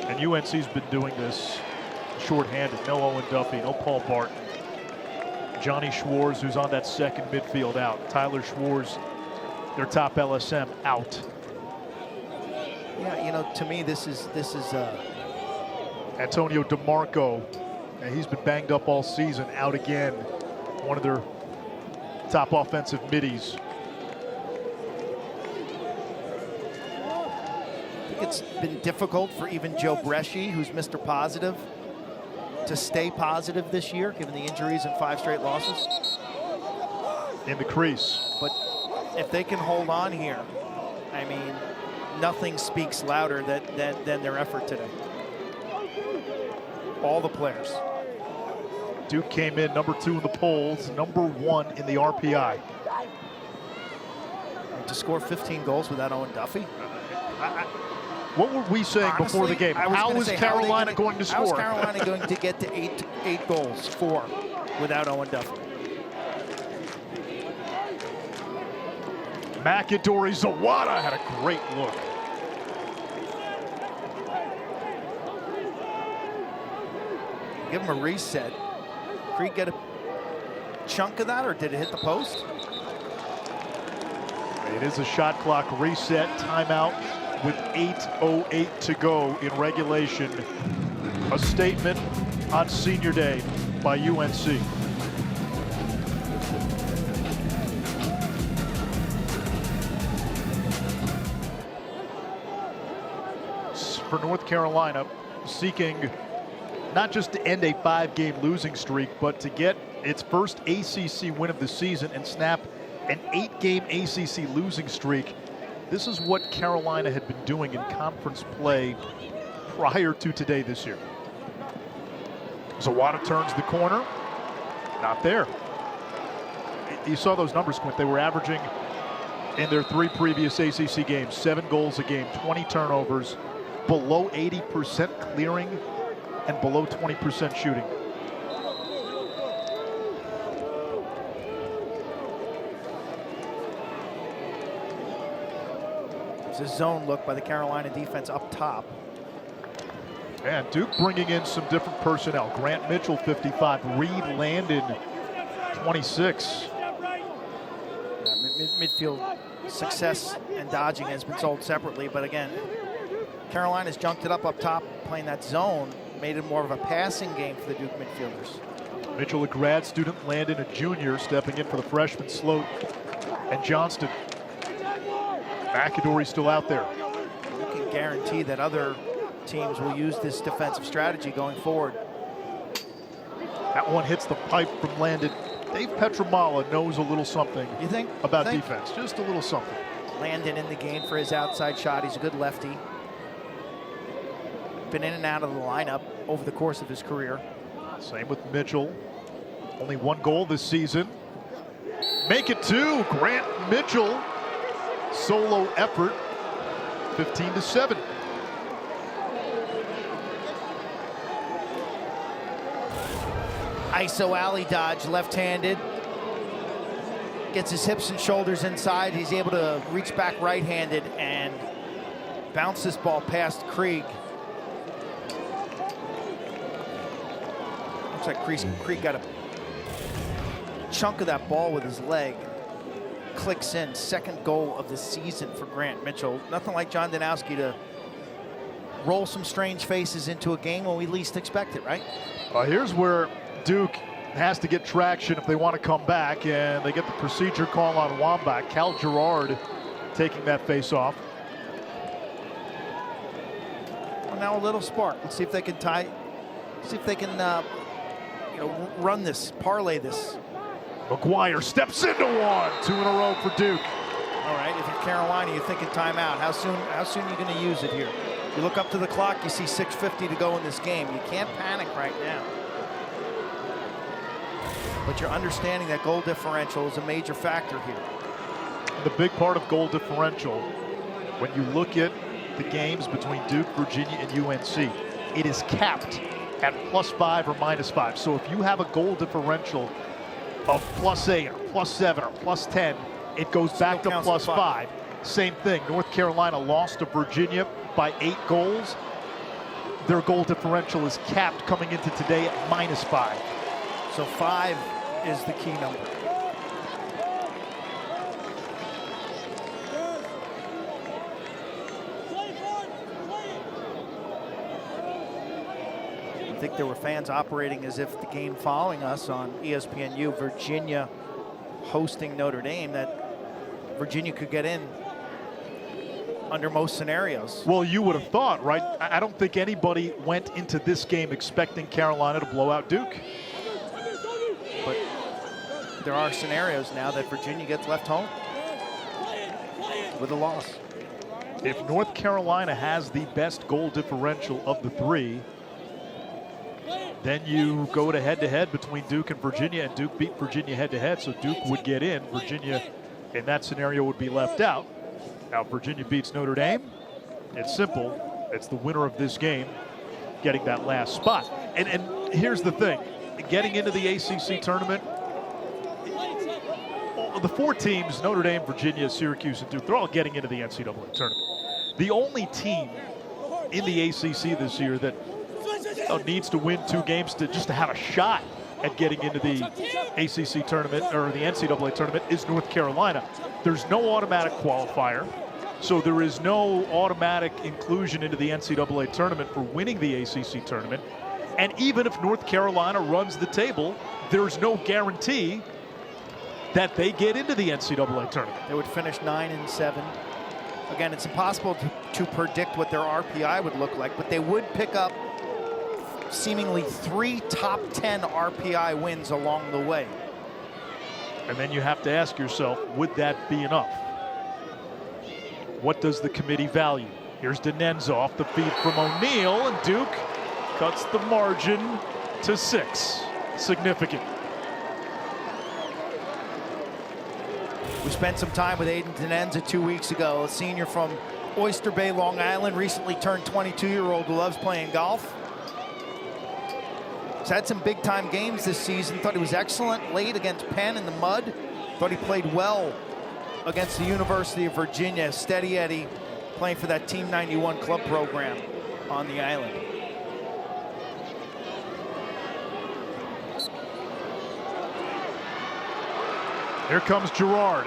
S1: And UNC's been doing this shorthanded. No Owen Duffy, no Paul Barton. Johnny Schwartz, who's on that second midfield, out. Tyler Schwartz, their top LSM, out.
S2: Yeah, you know, to me, this is
S1: Antonio DeMarco, and he's been banged up all season, out again. One of their top offensive middies.
S2: I think it's been difficult for even Joe Bresci, who's Mr. Positive, to stay positive this year, given the injuries and 5 straight losses.
S1: In the crease.
S2: But if they can hold on here, I mean, nothing speaks louder than their effort today. All the players.
S1: Duke came in #2 in the polls, #1 in the RPI.
S2: And to score 15 goals without Owen Duffy?
S1: What were we saying before the game? How was Carolina going to score?
S2: How was Carolina going to get to 8 goals, 4, without Owen Duffy?
S1: McAdory Zawada had a great look.
S2: Give him a reset. Krieg get a chunk of that, or did it hit the post?
S1: It is a shot clock reset, timeout with 8:08 to go in regulation. A statement on senior day by UNC. For North Carolina, seeking not just to end a 5-game losing streak, but to get its first ACC win of the season and snap an 8-game ACC losing streak. This is what Carolina had been doing in conference play prior to today this year. Zawada turns the corner, not there. You saw those numbers, Quint. They were averaging in their 3 previous ACC games 7 goals a game, 20 turnovers, below 80% clearing, and below 20% shooting.
S2: It's a zone look by the Carolina defense up top.
S1: And Duke bringing in some different personnel. Grant Mitchell, 55. Reed Landon, 26.
S2: Midfield success and dodging has been sold separately, but again, Carolina's junked it up top, playing that zone, made it more of a passing game for the Duke midfielders.
S1: Mitchell, a grad student, Landon, a junior, stepping in for the freshman Sloat and Johnston. McAdory still out there.
S2: You can guarantee that other teams will use this defensive strategy going forward.
S1: That one hits the pipe from Landon. Dave Pietramala knows a little something about defense, just a little something.
S2: Landon in the game for his outside shot. He's a good lefty. Been in and out of the lineup over the course of his career.
S1: Same with Mitchell. Only one goal this season. Make it two. Grant Mitchell. Solo effort. 15-7.
S2: ISO alley dodge, left-handed. Gets his hips and shoulders inside. He's able to reach back right-handed and bounce this ball past Krieg. Looks like Krieg got a chunk of that ball with his leg. Clicks in. Second goal of the season for Grant Mitchell. Nothing like John Danowski to roll some strange faces into a game when we least expect it, right?
S1: Here's where Duke has to get traction if they want to come back, and they get the procedure call on Wambach. Cal Gerard taking that face off.
S2: Well, now a little spark. Let's see if they can run this, parlay this.
S1: McGuire steps into one. 2 in a row for Duke.
S2: All right, if you're Carolina, you're thinking timeout. How soon are you going to use it here? You look up to the clock, you see 6:50 to go in this game. You can't panic right now. But you're understanding that goal differential is a major factor here.
S1: The big part of goal differential, when you look at the games between Duke, Virginia, and UNC, it is capped at +5 or -5. So if you have a goal differential of +8 or +7 or +10, it goes back to +5. Same thing, North Carolina lost to Virginia by 8 goals. Their goal differential is capped coming into today at -5.
S2: So 5 is the key number. I think there were fans operating as if the game following us on ESPNU, Virginia hosting Notre Dame, that Virginia could get in under most scenarios.
S1: Well, you would have thought, right? I don't think anybody went into this game expecting Carolina to blow out Duke.
S2: But there are scenarios now that Virginia gets left home with a loss.
S1: If North Carolina has the best goal differential of the 3, then you go to head-to-head between Duke and Virginia, and Duke beat Virginia head-to-head, so Duke would get in. Virginia, in that scenario, would be left out. Now, Virginia beats Notre Dame. It's simple. It's the winner of this game getting that last spot. And here's the thing. Getting into the ACC tournament, the 4 teams, Notre Dame, Virginia, Syracuse, and Duke, they're all getting into the NCAA tournament. The only team in the ACC this year that needs to win 2 games to have a shot at getting into the ACC tournament or the NCAA tournament is North Carolina. There's no automatic qualifier, so there is no automatic inclusion into the NCAA tournament for winning the ACC tournament. And even if North Carolina runs the table, there's no guarantee that they get into the NCAA tournament.
S2: They would finish 9-7. Again, it's impossible to predict what their RPI would look like, but they would pick up seemingly 3 top 10 RPI wins along the way.
S1: And then you have to ask yourself, would that be enough? What does the committee value? Here's Denenza off the feed from O'Neill, and Duke cuts the margin to 6. Significant.
S2: We spent some time with Aiden Denenza 2 weeks ago, a senior from Oyster Bay, Long Island, recently turned 22-year-old who loves playing golf. He's had some big-time games this season. Thought he was excellent late against Penn in the mud. Thought he played well against the University of Virginia. Steady Eddie playing for that Team 91 club program on the island.
S1: Here comes Gerard.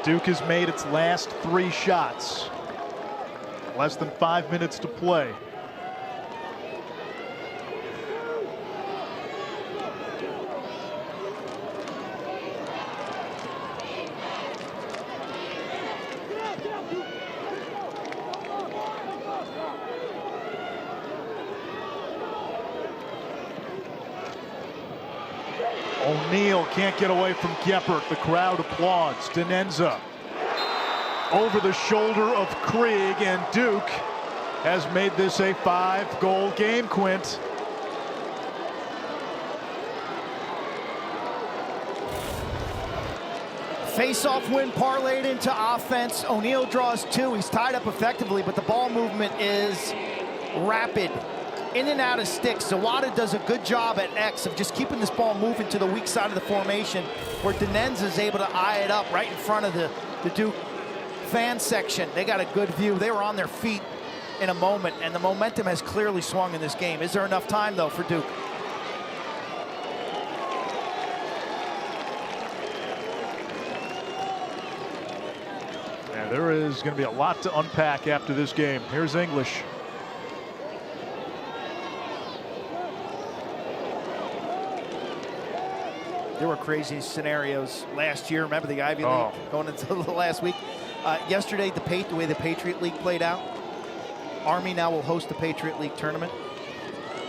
S1: Duke has made its last 3 shots. Less than 5 minutes to play. O'Neill can't get away from Geppert. The crowd applauds. Denenza over the shoulder of Krieg, and Duke has made this a 5-goal game, Quint.
S2: Face-off win parlayed into offense. O'Neill draws 2. He's tied up effectively, but the ball movement is rapid. In and out of sticks. Zawada does a good job at X of just keeping this ball moving to the weak side of the formation, where Denenza is able to eye it up right in front of the Duke fan section. They got a good view. They were on their feet in a moment, and the momentum has clearly swung in this game. Is there enough time, though, for Duke?
S1: Yeah, there is going to be a lot to unpack after this game. Here's English.
S2: There were crazy scenarios last year. Remember the Ivy League going into the last week? Yesterday, the way the Patriot League played out, Army now will host the Patriot League tournament.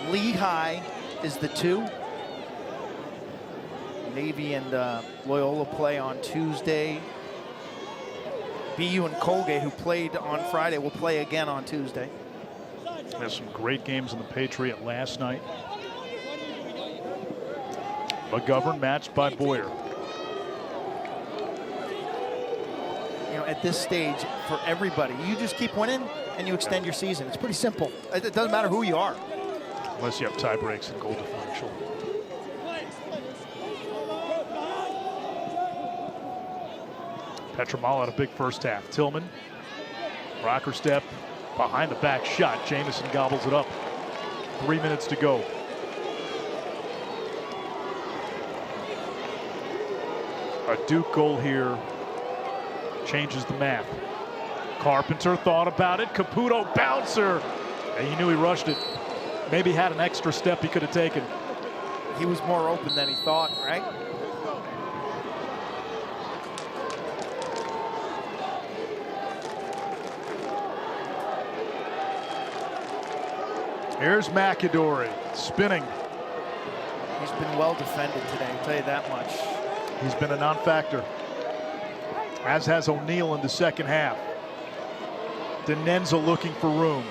S2: Lehigh is the 2. Navy and Loyola play on Tuesday. BU and Colgate, who played on Friday, will play again on Tuesday.
S1: There's some great games in the Patriot last night. McGovern matched by Boyer.
S2: You know, at this stage, for everybody, you just keep winning and you extend your season. It's pretty simple. It doesn't matter who you are.
S1: Unless you have tie breaks and goal differential. Pietramala had a big first half. Tillman, rocker step, behind the back shot. Jamison gobbles it up. 3 minutes to go. A Duke goal here changes the math. Carpenter thought about it. Caputo bouncer. And he knew he rushed it. Maybe had an extra step he could have taken.
S2: He was more open than he thought, right?
S1: Here's McAdory spinning.
S2: He's been well defended today, I'll tell you that much.
S1: He's been a non-factor, as has O'Neill in the second half. Denenza looking for room.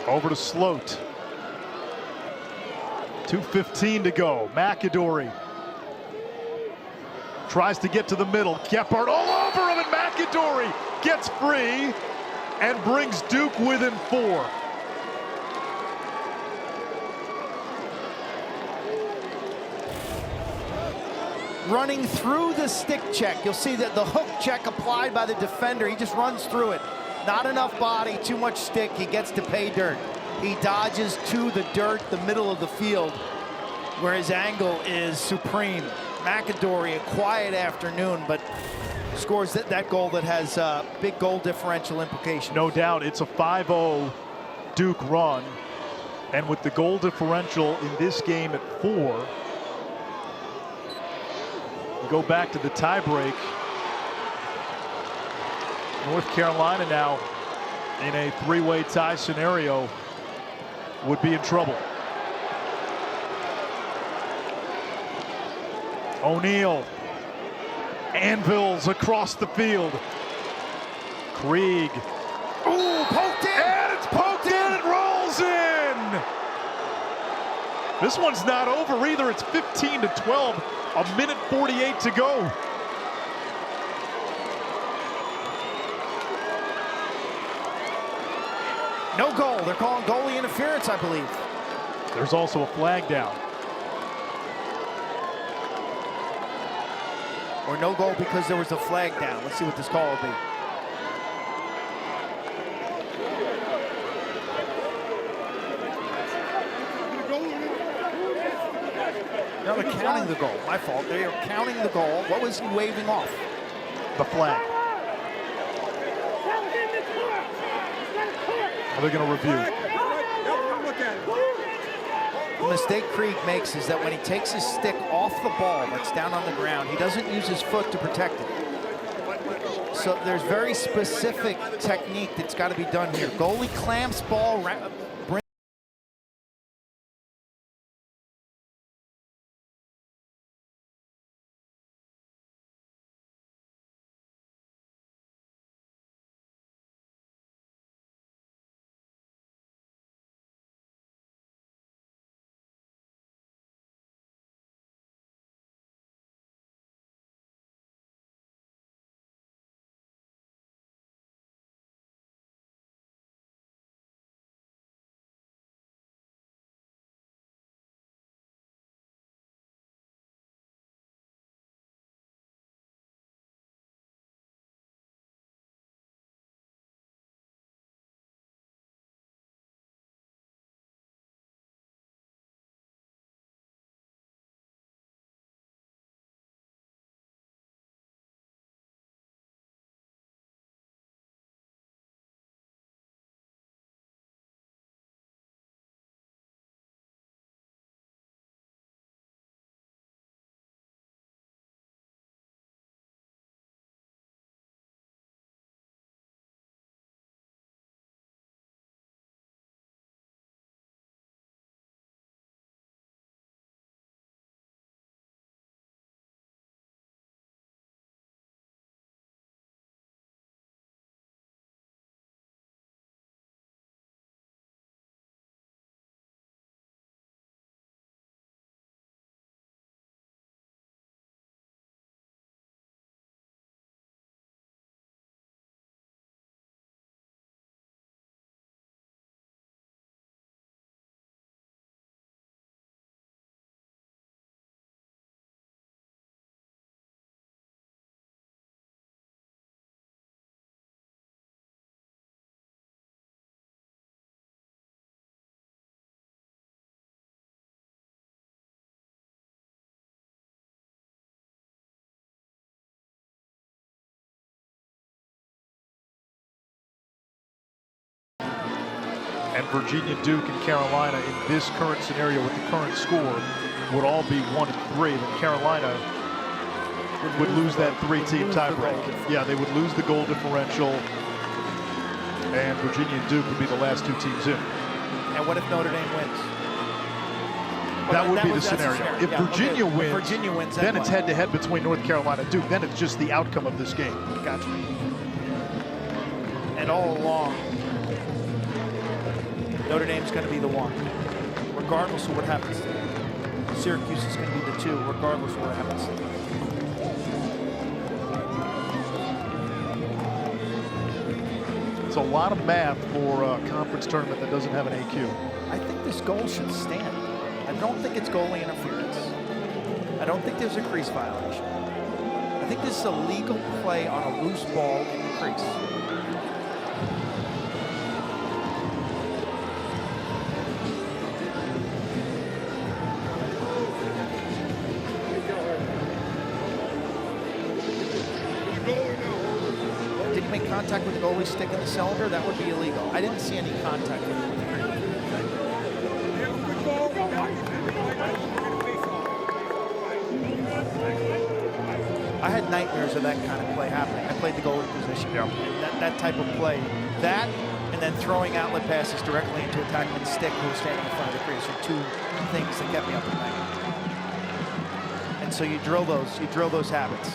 S1: Over to Sloat. 2:15 to go. McAdory tries to get to the middle. Geppert all over him, and McAdory gets free and brings Duke within 4.
S2: Running through the stick check. You'll see that the hook check applied by the defender. He just runs through it. Not enough body, too much stick. He gets to pay dirt. He dodges to the dirt, the middle of the field, where his angle is supreme. McAdory, a quiet afternoon, but scores that goal that has big goal differential implications.
S1: No doubt, it's a 5-0 Duke run. And with the goal differential in this game at 4, go back to the tiebreak. North Carolina now in a 3-way tie scenario would be in trouble. O'Neill anvils across the field. Krieg.
S2: Ooh, poked in!
S1: And it's poked in, it rolls in! This one's not over either. It's 15-12. A minute 48 to go.
S2: No goal. They're calling goalie interference, I believe.
S1: There's also a flag down.
S2: Or no goal because there was a flag down. Let's see what this call will be. No, they're counting the goal. My fault. They are counting the goal. What was he waving off?
S1: The flag. They're going to review.
S2: The mistake Krieg makes is that when he takes his stick off the ball that's down on the ground, he doesn't use his foot to protect it. So there's very specific technique that's got to be done here. Goalie clamps ball.
S1: And Virginia, Duke, and Carolina in this current scenario with the current score would all be 1-3. Then Carolina would lose that three-team tiebreak. Yeah, they would lose the goal differential, and Virginia and Duke would be the last two teams in.
S2: And what if Notre Dame wins?
S1: That would be the scenario. If Virginia wins, then it's head-to-head between North Carolina and Duke. Then it's just the outcome of this game.
S2: Gotcha. And all along, Notre Dame's going to be the one, regardless of what happens to them. Syracuse is going to be the two, regardless of what happens to them.
S1: It's a lot of math for a conference tournament that doesn't have an AQ.
S2: I think this goal should stand. I don't think it's goalie interference. I don't think there's a crease violation. I think this is a legal play on a loose ball in the crease. Did he make contact with the goalie stick in the cylinder? That would be illegal. I didn't see any contact with the crease. I had nightmares of that kind of play happening. I played the goalie position.
S1: Yeah.
S2: That type of play. That and then throwing outlet passes directly into attackman's stick who was standing in front of the crease are two things that kept me up at night. And so you drill those habits.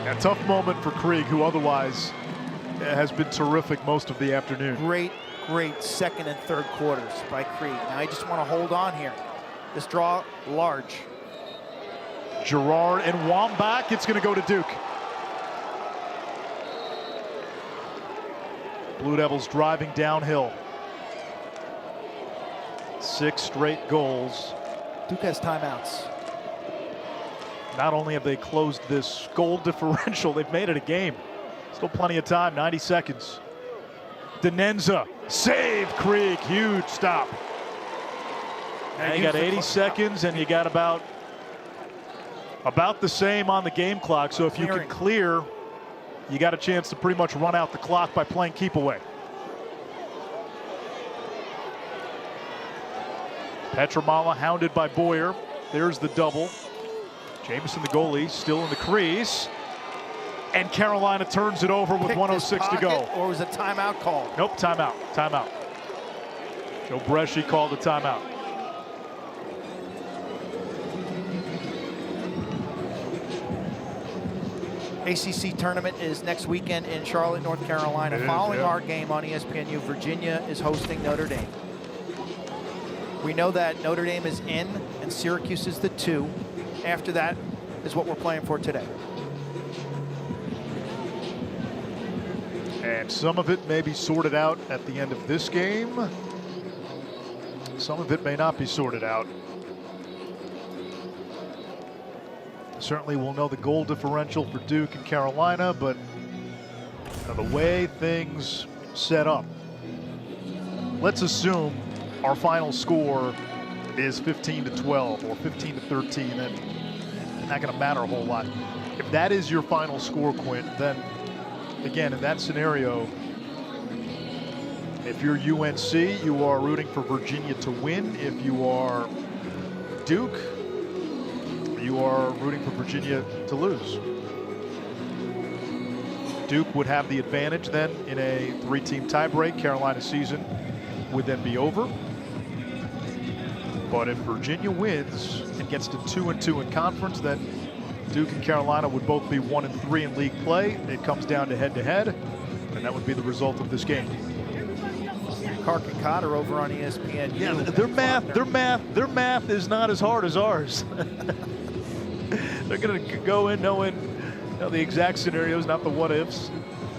S1: A tough moment for Krieg, who otherwise has been terrific most of the afternoon.
S2: Great second and third quarters by Krieg. Now I just want to hold on here. This draw large.
S1: Gerard and Wambach, it's going to go to Duke. Blue Devils driving downhill. 6 straight goals.
S2: Duke has timeouts.
S1: Not only have they closed this goal differential, they've made it a game. Still plenty of time, 90 seconds. Denenza, save Krieg, huge stop. And you got 80 seconds, and you got about the same on the game clock. So if you can clear, you got a chance to pretty much run out the clock by playing keep away. Pietramala hounded by Boyer. There's the double. Jamison, the goalie, still in the crease. And Carolina turns it over with 1:06 to go.
S2: Or was a timeout call?
S1: Nope, timeout. Timeout. Joe Bresci called a timeout.
S2: ACC tournament is next weekend in Charlotte, North Carolina. Following our game on ESPNU, Virginia is hosting Notre Dame. We know that Notre Dame is in and Syracuse is the 2. After that is what we're playing for today.
S1: And some of it may be sorted out at the end of this game. Some of it may not be sorted out. Certainly we'll know the goal differential for Duke and Carolina, but the way things set up, let's assume our final score is 15-12 or 15-13. That's not going to matter a whole lot. If that is your final score, Quint, then again, in that scenario, if you're UNC, you are rooting for Virginia to win. If you are Duke, you are rooting for Virginia to lose. Duke would have the advantage then in a 3-team tiebreak. Carolina's season would then be over. But if Virginia wins and gets to 2-2 in conference, then Duke and Carolina would both be 1-3 in league play. It comes down to head-to-head, and that would be the result of this game.
S2: Clark and Cotter over on ESPN.
S1: Yeah, their math is not as hard as ours. They're going to go in knowing the exact scenarios, not the what-ifs.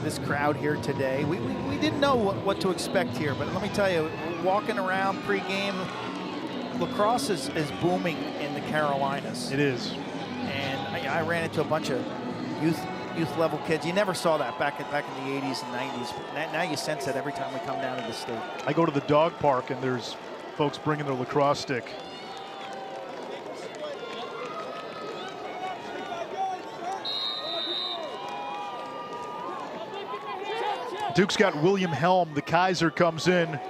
S2: This crowd here today, we didn't know what to expect here, but let me tell you, walking around pregame, lacrosse is booming in the Carolinas.
S1: It is.
S2: And I ran into a bunch of youth level kids. You never saw that back in the 80s and 90s. Now you sense that every time we come down to the state.
S1: I go to the dog park and there's folks bringing their lacrosse stick. Duke's got William Helm. The Kaiser comes in. A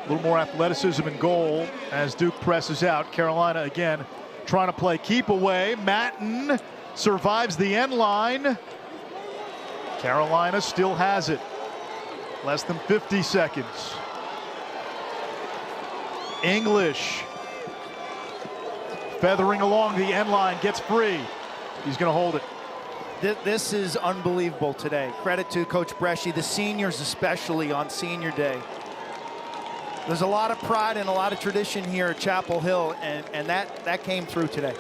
S1: little more athleticism in goal as Duke presses out. Carolina again trying to play keep away. Matten survives the end line. Carolina still has it. Less than 50 seconds. English feathering along the end line, gets free. He's going to hold it.
S2: This is unbelievable today. Credit to Coach Bresci, the seniors especially on senior day. There's a lot of pride and a lot of tradition here at Chapel Hill, and that came through today.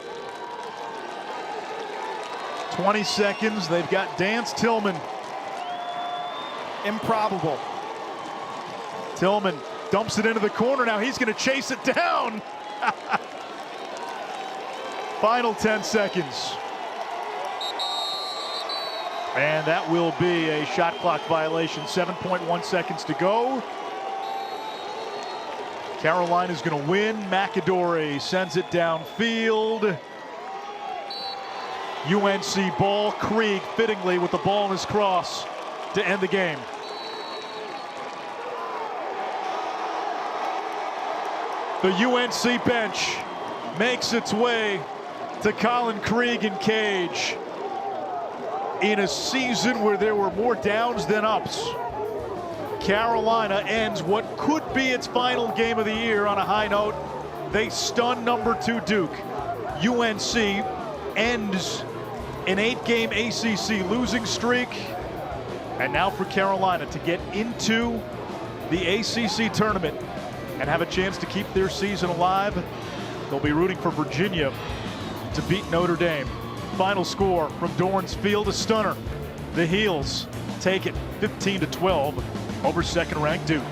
S1: 20 seconds. They've got Dance Tillman.
S2: Improbable.
S1: Tillman dumps it into the corner. Now he's going to chase it down. Final 10 seconds. And that will be a shot clock violation. 7.1 seconds to go. Carolina's going to win. McAdory sends it downfield. UNC ball. Krieg fittingly with the ball in his cross to end the game. The UNC bench makes its way to Colin Krieg in cage. In a season where there were more downs than ups, Carolina ends what could be its final game of the year on a high note. They stun number 2 Duke. UNC ends an 8-game ACC losing streak. And now for Carolina to get into the ACC tournament and have a chance to keep their season alive, they'll be rooting for Virginia to beat Notre Dame. Final score from Dorrance Field, a stunner. The Heels take it 15-12 over second-ranked Duke.